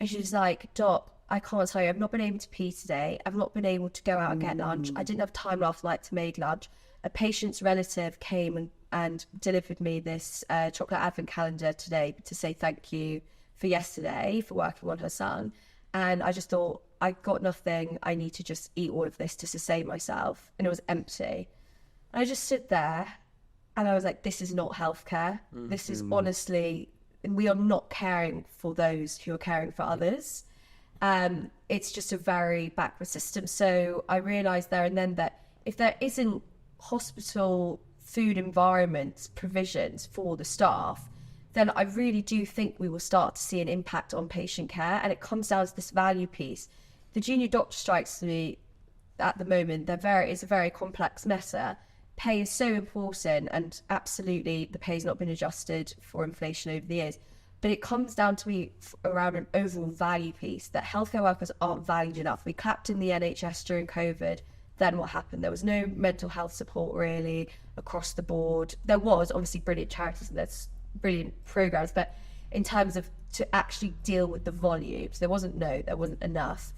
And she was like, "Doc, I can't tell you, I've not been able to pee today. I've not been able to go out and get lunch. I didn't have time last night to make lunch. A patient's relative came and delivered me this chocolate advent calendar today to say thank you for yesterday, for working on her son. And I just thought, I got nothing. I need to just eat all of this to sustain myself." And it was empty. I just stood there and I was like, this is not healthcare. This is honestly, we are not caring for those who are caring for others. It's just a very backward system. So I realised there and then that if there isn't hospital food environment provisions for the staff, then I really do think we will start to see an impact on patient care. And it comes down to this value piece. The junior doctor strikes to me at the moment, it's a very complex matter. Pay is so important, and absolutely the pay's not been adjusted for inflation over the years. But it comes down to me around an overall value piece that healthcare workers aren't valued enough. We clapped in the NHS during COVID. Then what happened? There was no mental health support really across the board. There was obviously brilliant charities and there's brilliant programs, but in terms of to actually deal with the volumes, there wasn't enough.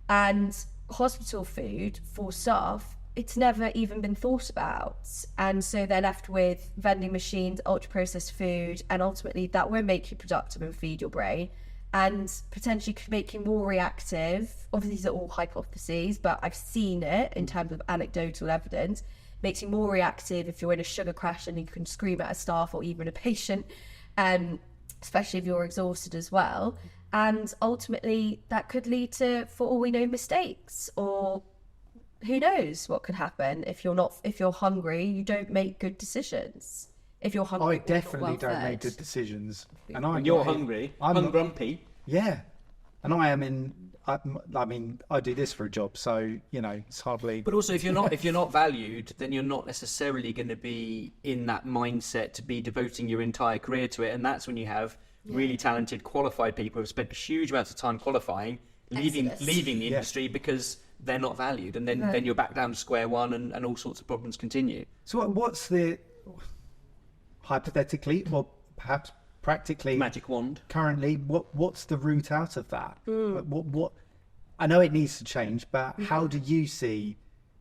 And hospital food for staff, it's never even been thought about. And so they're left with vending machines, ultra-processed food, and ultimately that won't make you productive and feed your brain, and potentially could make you more reactive. Obviously, these are all hypotheses, but I've seen it in terms of anecdotal evidence. Makes you more reactive if you're in a sugar crash and you can scream at a staff or even a patient, especially if you're exhausted as well. And ultimately, that could lead to, for all we know, mistakes, or who knows what could happen. If you're hungry, you don't make good decisions. If you're hungry, I definitely don't make good decisions. And When you're hungry, I'm grumpy. Yeah, and I am I mean, I do this for a job, so you know it's hardly. But also, if you're not valued, then you're not necessarily going to be in that mindset to be devoting your entire career to it, and that's when you have really talented, qualified people who've spent huge amounts of time qualifying, leaving the industry because they're not valued, and then you're back down to square one, and all sorts of problems continue. So what's the, hypothetically, or perhaps practically, magic wand currently, what's the route out of that? What I know it needs to change, but how do you see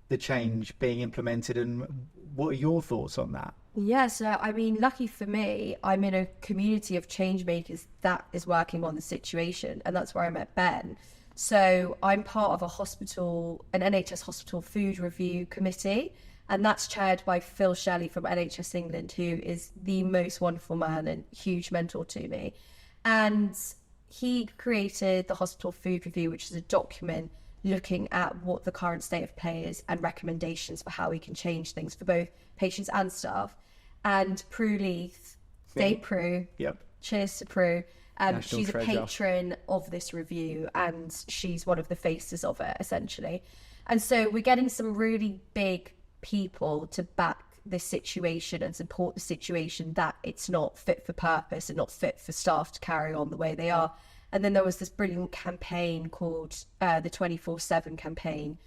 the change being implemented, and what are your thoughts on that? Yeah, so I mean, lucky for me, I'm in a community of change makers that is working on the situation, and that's where I met Ben. So I'm part of an NHS hospital food review committee, and that's chaired by Phil Shelley from NHS England, who is the most wonderful man and huge mentor to me. And he created the Hospital Food Review, which is a document looking at what the current state of play is and recommendations for how we can change things for both patients and staff. And Prue Leith, Prue, cheers to Prue. She's a patron of this review, and she's one of the faces of it, essentially. And so we're getting some really big people to back this situation and support the situation, that it's not fit for purpose and not fit for staff to carry on the way they are. And then there was this brilliant campaign called the 24/7 campaign,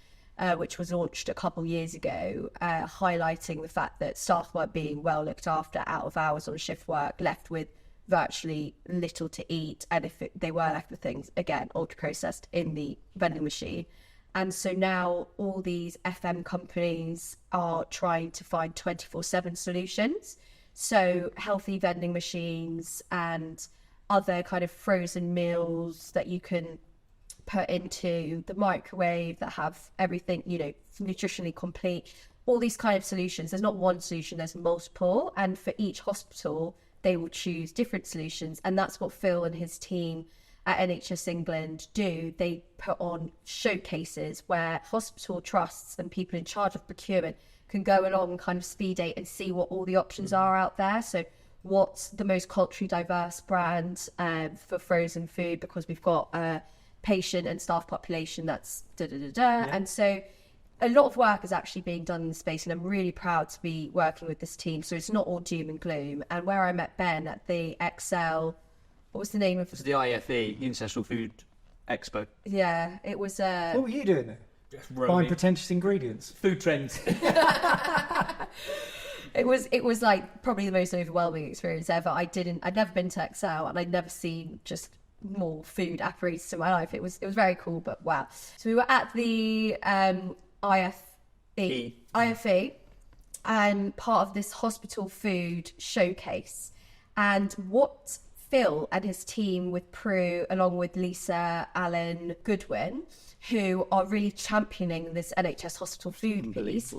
which was launched a couple years ago, highlighting the fact that staff weren't being well looked after out of hours on shift work, left with virtually little to eat, and if they were left with things, again, ultra processed in the vending machine. And so now all these FM companies are trying to find 24/7 solutions. So healthy vending machines and other kind of frozen meals that you can put into the microwave that have everything, you know, nutritionally complete, all these kind of solutions. There's not one solution, there's multiple. And for each hospital, they will choose different solutions. And that's what Phil and his team at NHS England do. They put on showcases where hospital trusts and people in charge of procurement can go along and kind of speed date and see what all the options are out there. So what's the most culturally diverse brand for frozen food, because we've got a patient and staff population that's And so a lot of work is actually being done in the space, and I'm really proud to be working with this team. So it's not all doom and gloom. And where I met Ben at the Excel, what was the name of it? It was the IFE, International Food Expo. Yeah, it was... What were you doing there? Buying pretentious ingredients. Food trends. It was like probably the most overwhelming experience ever. I'd never been to Excel, and I'd never seen just more food apparatus in my life. It was very cool, but wow. So we were at the IFE, and part of this hospital food showcase. And what Phil and his team with Prue, along with Lisa Allen Goodwin, who are really championing this NHS hospital food piece,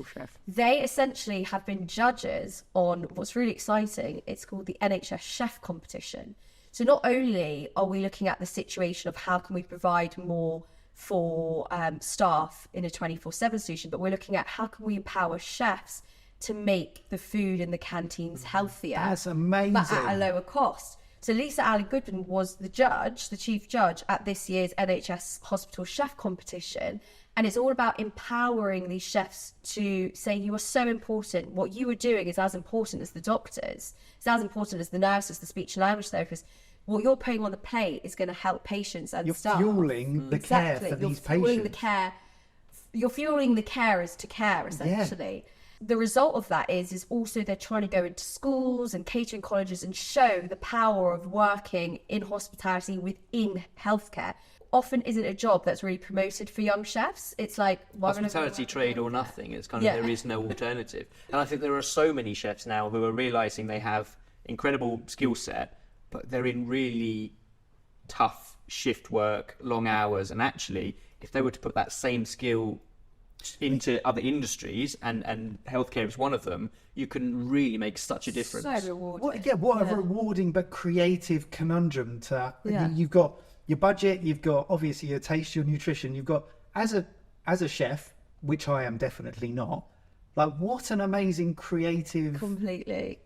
they essentially have been judges on what's really exciting. It's called the NHS Chef Competition. So not only are we looking at the situation of how can we provide more for staff in a 24/7 solution, but we're looking at how can we empower chefs to make the food in the canteens healthier. That's amazing. But at a lower cost. So Lisa Allen Goodwin was the judge, the chief judge at this year's NHS Hospital Chef Competition. And it's all about empowering these chefs to say, you are so important. What you are doing is as important as the doctors. It's as important as the nurses, the speech and language therapists. What you're putting on the plate is going to help patients and staff. You're fueling the care for these patients. You're fueling the carers to care, essentially. Yeah. The result of that is also they're trying to go into schools and catering colleges and show the power of working in hospitality within healthcare. Often isn't a job that's really promoted for young chefs. It's like hospitality trade or nothing. It's kind of there is no alternative. And I think there are so many chefs now who are realizing they have incredible skill set, but they're in really tough shift work, long hours. And actually, if they were to put that same skill into other industries, and healthcare is one of them, you can really make such a difference. So rewarding. What a rewarding but creative conundrum to you've got your budget, you've got obviously your taste, your nutrition, you've got as a chef, which I am definitely not, like what an amazing creative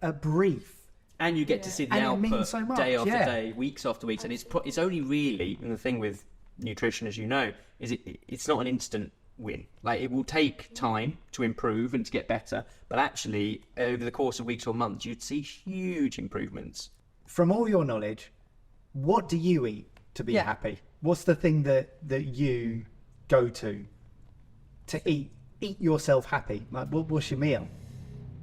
a brief. And you get to see the output so day after day, weeks after weeks, and it's only really, and the thing with nutrition, as you know, is it's not an instant win. Like, it will take time to improve and to get better, but actually over the course of weeks or months you'd see huge improvements. From all your knowledge, what do you eat to be happy? What's the thing that you go to eat yourself happy? Like, what's your meal?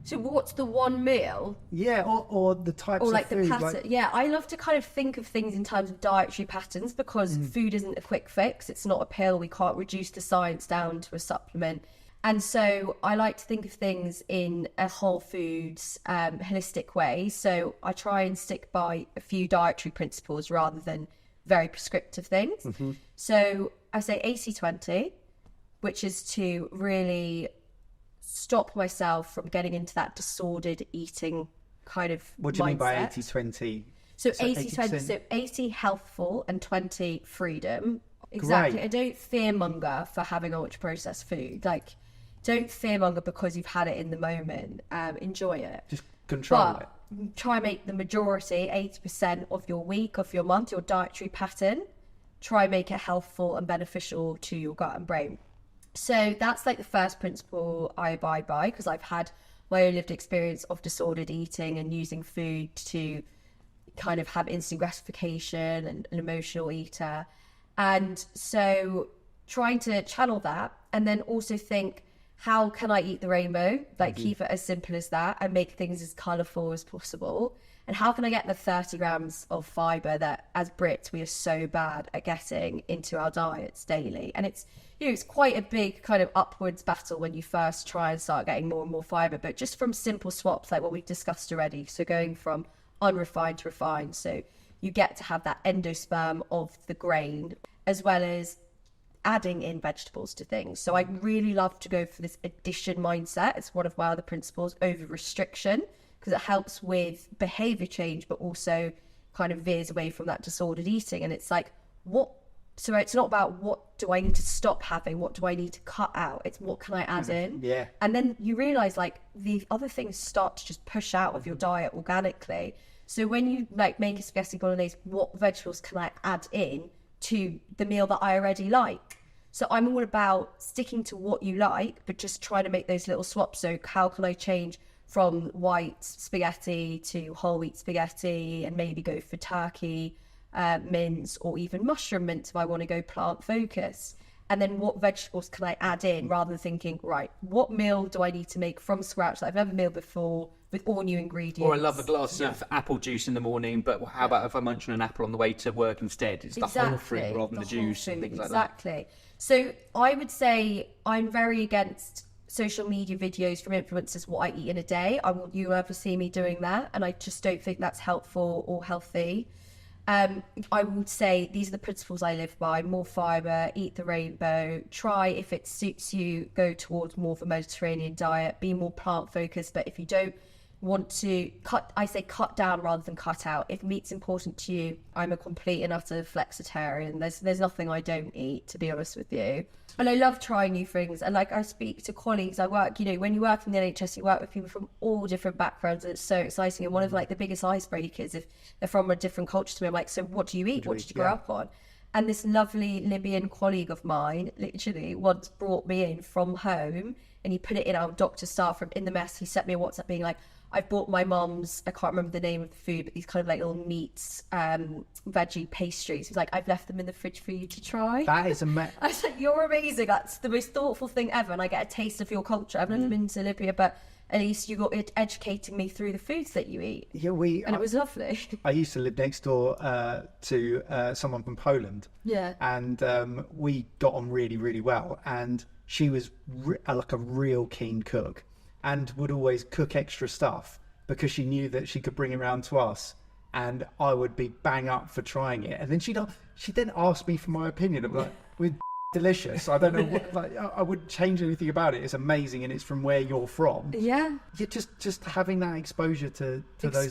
So what's the one meal? Yeah, or the types of like food. The pattern. Yeah, I love to kind of think of things in terms of dietary patterns, because food isn't a quick fix. It's not a pill. We can't reduce the science down to a supplement. And so I like to think of things in a whole foods, holistic way. So I try and stick by a few dietary principles rather than very prescriptive things. Mm-hmm. So I say 80-20, which is to really stop myself from getting into that disordered eating kind of What do you mindset. mean by 80-20? So 80-20, so 80 healthful and 20 freedom. Exactly. Great. I don't fearmonger for having ultra processed food. Like, don't fearmonger because you've had it in the moment. Enjoy it. Just control it. Try and make the majority, 80% of your week, of your month, your dietary pattern, try and make it healthful and beneficial to your gut and brain. So that's like the first principle I abide by, because I've had my own lived experience of disordered eating and using food to kind of have instant gratification and an emotional eater. And so trying to channel that, and then also think, how can I eat the rainbow? Like, keep it as simple as that and make things as colourful as possible. And how can I get the 30 grams of fibre that, as Brits, we are so bad at getting into our diets daily? And it's, you know, it's quite a big kind of upwards battle when you first try and start getting more and more fibre, but just from simple swaps like what we've discussed already. So going from unrefined to refined. So you get to have that endosperm of the grain, as well as adding in vegetables to things. So I really love to go for this addition mindset. It's one of my other principles over restriction, because it helps with behavior change, but also kind of veers away from that disordered eating. And it's like, so it's not about what do I need to stop having, what do I need to cut out, it's what can I add in. Yeah. And then you realize like the other things start to just push out of your diet organically. So when you like make a spaghetti bolognese, what vegetables can I add in to the meal that I already like? So I'm all about sticking to what you like, but just trying to make those little swaps. So how can I change from white spaghetti to whole wheat spaghetti, and maybe go for turkey mince, or even mushroom mince if I want to go plant focused? And then what vegetables can I add in, rather than thinking, right, what meal do I need to make from scratch that I've never made before with all new ingredients? Or I love a glass of apple juice in the morning, but how about if I munch on an apple on the way to work instead? It's the whole fruit rather than the juice and things like that. Exactly. So I would say I'm very against social media videos from influencers what I eat in a day. I want you ever see me doing that, and I just don't think that's helpful or healthy. I would say these are the principles I live by: more fibre, eat the rainbow, try, if it suits you, go towards more of a Mediterranean diet, be more plant focused. But if you don't want to cut, I say cut down rather than cut out. If meat's important to you, I'm a complete and utter flexitarian. There's nothing I don't eat, to be honest with you. And I love trying new things. And like I speak to colleagues, I work, you know, when you work in the NHS, you work with people from all different backgrounds, and it's so exciting. And one of like the biggest icebreakers, if they're from a different culture to me, I'm like, so what do you eat? What did you grow up on? And this lovely Libyan colleague of mine literally once brought me in from home, and he put it in our doctor's staff room in the mess. He sent me a WhatsApp being like, I've bought my mum's, I can't remember the name of the food, but these kind of like little meats, veggie pastries. He's like, I've left them in the fridge for you to try. That is amazing. I was like, you're amazing. That's the most thoughtful thing ever. And I get a taste of your culture. I've never been to Libya, but at least you got it educating me through the foods that you eat. Yeah, and it was lovely. I used to live next door to someone from Poland. Yeah. And we got on really, really well. And she was like a real keen cook, and would always cook extra stuff because she knew that she could bring it around to us, and I would be bang up for trying it. And then she then asked me for my opinion. I'm like, we're delicious. I don't know what, like, I wouldn't change anything about it. It's amazing, and it's from where you're from. Yeah. Just having that exposure to those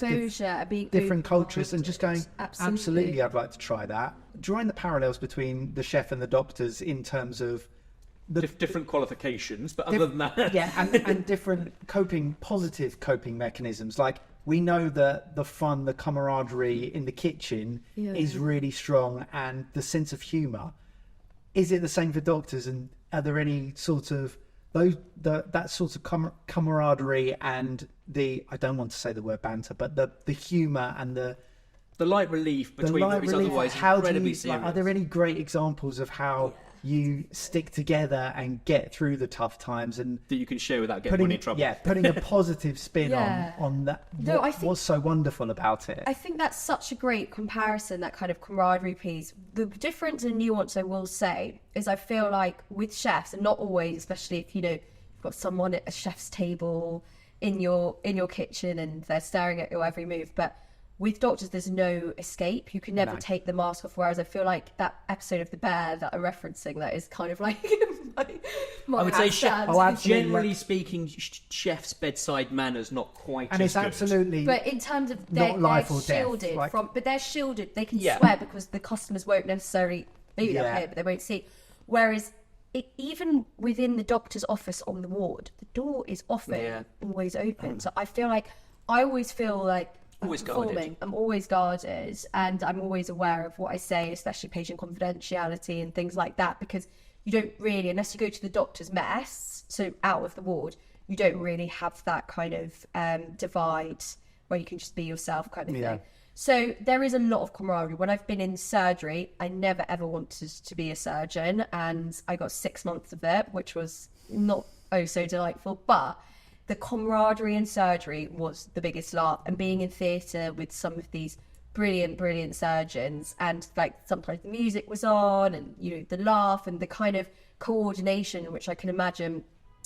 being different cultures, and just going, absolutely, I'd like to try that. Drawing the parallels between the chef and the doctors in terms of different qualifications, but other than that, yeah, and different positive coping mechanisms. Like, we know that the fun, the camaraderie in the kitchen is really strong, and the sense of humour. Is it the same for doctors? And are there any sort of that sort of camaraderie and I don't want to say the word banter, but the humour and the light relief between what is otherwise incredibly serious? Are there any great examples of how you stick together and get through the tough times, and that you can share without getting in trouble? Yeah, putting a positive spin on that. No, I think, what's so wonderful about it? I think that's such a great comparison, that kind of camaraderie piece. The difference and nuance I will say is I feel like with chefs, and not always, especially if you've got someone at a chef's table in your kitchen and they're staring at your every move, but with doctors, there's no escape. You can never take the mask off. Whereas I feel like that episode of The Bear that I'm referencing, that is kind of like my I would say, generally right. speaking, chef's bedside manner's not quite. And as it's good. absolutely. But in terms of they're shielded death, from, but they're shielded. They can swear because the customers won't necessarily. Maybe they'll hear, but they won't see. Whereas even within the doctor's office on the ward, the door is often always open. So I feel like I always feel like. Always guarded. I'm always guarded, and I'm always aware of what I say, especially patient confidentiality and things like that, because you don't really, unless you go to the doctor's mess, so out of the ward, you don't really have that kind of divide where you can just be yourself kind of thing. So there is a lot of camaraderie. When I've been in surgery, I never ever wanted to be a surgeon, and I got 6 months of it, which was not so delightful, but the camaraderie in surgery was the biggest laugh, and being in theatre with some of these brilliant surgeons, and like sometimes the music was on, and the laugh and the kind of coordination, which I can imagine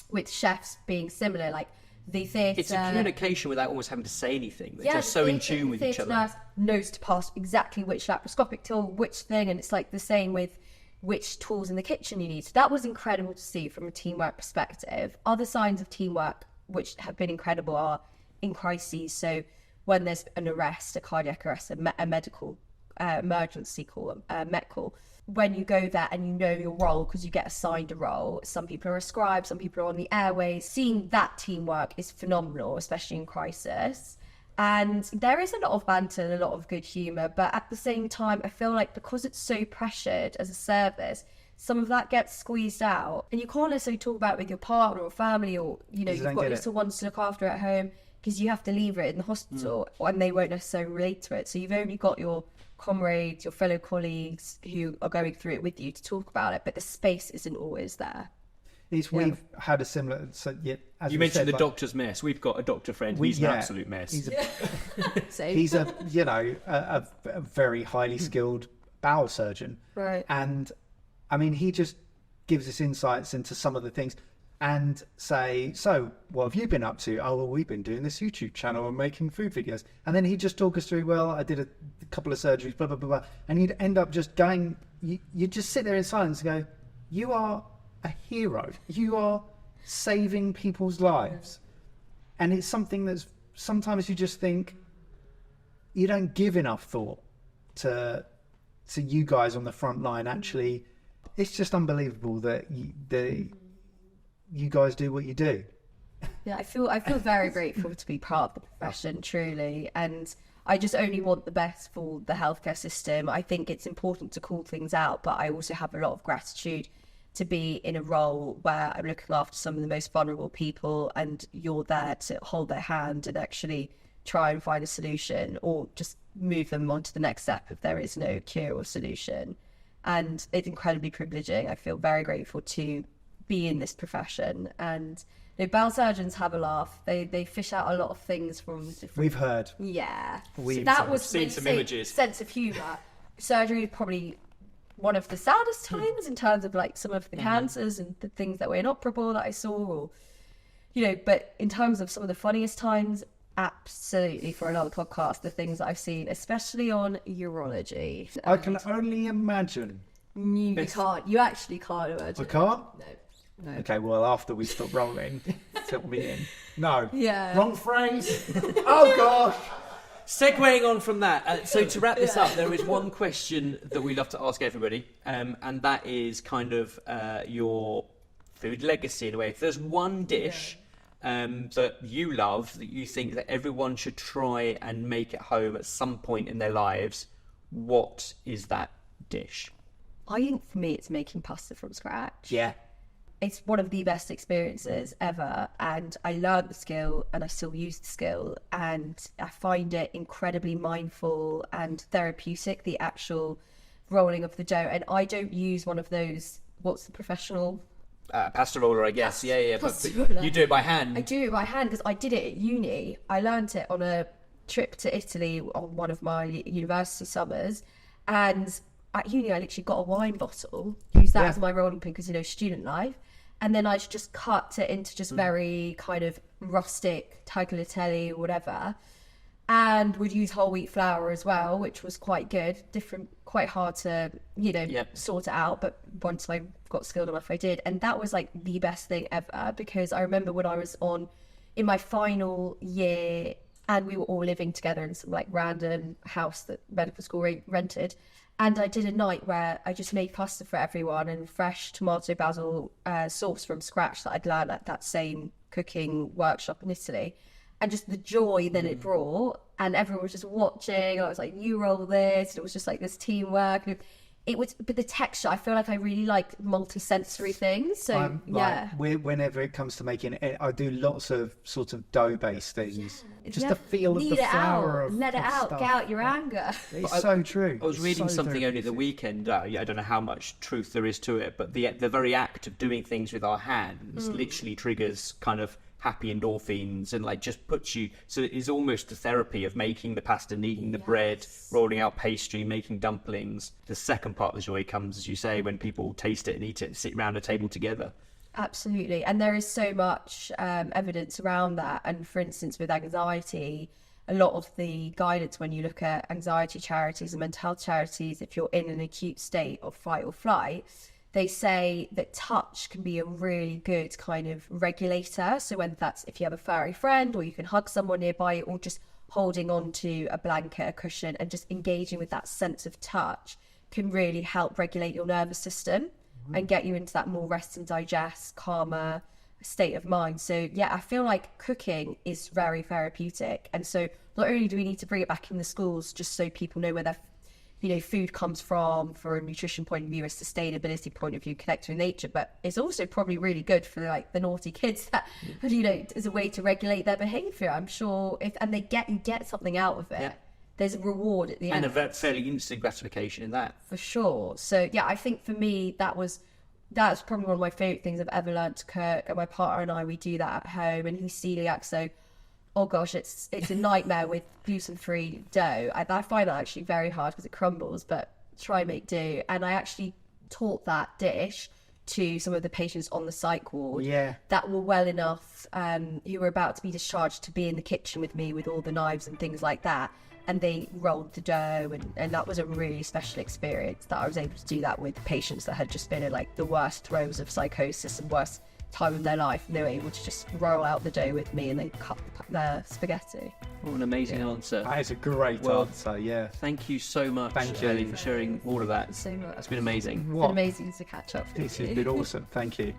with chefs being similar, like the theatre. It's a communication without almost having to say anything. They're just so in tune with each other. Nurse knows to pass exactly which laparoscopic tool, which thing, and it's like the same with which tools in the kitchen you need. So that was incredible to see from a teamwork perspective. Other signs of teamwork which have been incredible are in crises. So when there's an arrest, a cardiac arrest, a medical emergency call, a met call, when you go there and you know your role because you get assigned a role. Some people are a scribe, some people are on the airways. Seeing that teamwork is phenomenal, especially in crisis. And there is a lot of banter and a lot of good humour, but at the same time, I feel like because it's so pressured as a service, some of that gets squeezed out. And you can't necessarily talk about it with your partner or family, or, you've got little ones to look after at home, because you have to leave it in the hospital and they won't necessarily relate to it. So you've only got your comrades, your fellow colleagues who are going through it with you to talk about it, but the space isn't always there. We've had a similar. So as you mentioned the doctor's mess. We've got a doctor friend. He's an absolute mess. He's a very highly skilled bowel surgeon, right? And I mean, he just gives us insights into some of the things, and say, so what have you been up to? Oh, well, we've been doing this YouTube channel and making food videos. And then he'd just talk us through, well, I did a couple of surgeries, blah blah blah blah, and you'd end up just going. You just sit there in silence and go, you are a hero. You are saving people's lives. And it's something that's sometimes you just think you don't give enough thought to you guys on the front line. Actually, it's just unbelievable that you guys do what you do. Yeah, I feel very grateful to be part of the profession, truly, and I just only want the best for the healthcare system. I think it's important to call things out, but I also have a lot of gratitude to be in a role where I'm looking after some of the most vulnerable people, and you're there to hold their hand and actually try and find a solution, or just move them on to the next step if there is no cure or solution. And it's incredibly privileging. I feel very grateful to be in this profession. And bowel surgeons have a laugh. They fish out a lot of things from different... We've heard. Yeah. We've seen some images. Sense of humour. Surgery is probably one of the saddest times in terms of like some of the cancers and the things that were inoperable that I saw, or but in terms of some of the funniest times, absolutely, for another podcast, the things that I've seen, especially on urology. I can only imagine. You actually can't imagine. I can't? No. Okay, well, after we stop rolling, fill me in. No. Yeah. Wrong phrase. Oh gosh. Segueing on from that, so to wrap this up, there is one question that we love to ask everybody, and that is kind of your food legacy in a way. If there's one dish that you love, that you think that everyone should try and make at home at some point in their lives, what is that dish? I think for me it's making pasta from scratch. Yeah. It's one of the best experiences ever, and I learned the skill and I still use the skill, and I find it incredibly mindful and therapeutic, the actual rolling of the dough. And I don't use one of those, what's the professional? Pasta roller, I guess. Yeah. Pasta But roller. you do it by hand. I do it by hand because I did it at uni. I learned it on a trip to Italy on one of my university summers, and at uni I literally got a wine bottle, used that as my rolling pin because student life. And then I just cut it into just very kind of rustic tagliatelle or whatever, and would use whole wheat flour as well, which was quite good. Different, quite hard to sort it out, but once I got skilled enough, I did. And that was like the best thing ever, because I remember when I was in my final year, and we were all living together in some like random house that medical school rented. And I did a night where I just made pasta for everyone, and fresh tomato basil sauce from scratch that I'd learned at that same cooking workshop in Italy. And just the joy that it brought, and everyone was just watching. I was like, you roll this. And it was just like this teamwork. And it was, but the texture, I feel like I really like multi-sensory things. So whenever it comes to making it, I do lots of sort of dough-based things. Just the feel of the flour. Let it out. Get out your anger. It's so true. I was reading something only the weekend. I don't know how much truth there is to it, but the very act of doing things with our hands literally triggers kind of happy endorphins and like just puts you, so it is almost a therapy of making the pasta, kneading the bread, rolling out pastry, making dumplings. The second part of the joy comes, as you say, when people taste it and eat it and sit around a table together. Absolutely. And there is so much evidence around that. And for instance, with anxiety, a lot of the guidance when you look at anxiety charities and mental health charities, if you're in an acute state of fight or flight, they say that touch can be a really good kind of regulator. So whether that's if you have a furry friend, or you can hug someone nearby, or just holding on to a blanket, a cushion, and just engaging with that sense of touch can really help regulate your nervous system and get you into that more rest and digest, calmer state of mind. So yeah, I feel like cooking is very therapeutic. And so not only do we need to bring it back in the schools just so people know where their food comes from, for a nutrition point of view, a sustainability point of view, connecting with nature, but it's also probably really good for like the naughty kids that, as a way to regulate their behavior. I'm sure and they get something out of it. There's a reward at the end. And a fairly instant gratification in that. For sure. So yeah, I think for me, that's probably one of my favourite things I've ever learned to cook. And my partner and I, we do that at home, and he's celiac, so oh gosh, it's a nightmare with gluten-free dough. I find that actually very hard because it crumbles, but try and make do. And I actually taught that dish to some of the patients on the psych ward that were well enough, who were about to be discharged, to be in the kitchen with me with all the knives and things like that. And they rolled the dough, and that was a really special experience, that I was able to do that with patients that had just been in like the worst throes of psychosis and worst time of their life, and they were able to just roll out the dough with me, and they cut the spaghetti. What an amazing answer. That is a great answer, yeah. Thank you so much, Thank you. Ellie, for sharing all of that. So much. That's been amazing. It's been amazing to catch up with This you. has been awesome, thank you.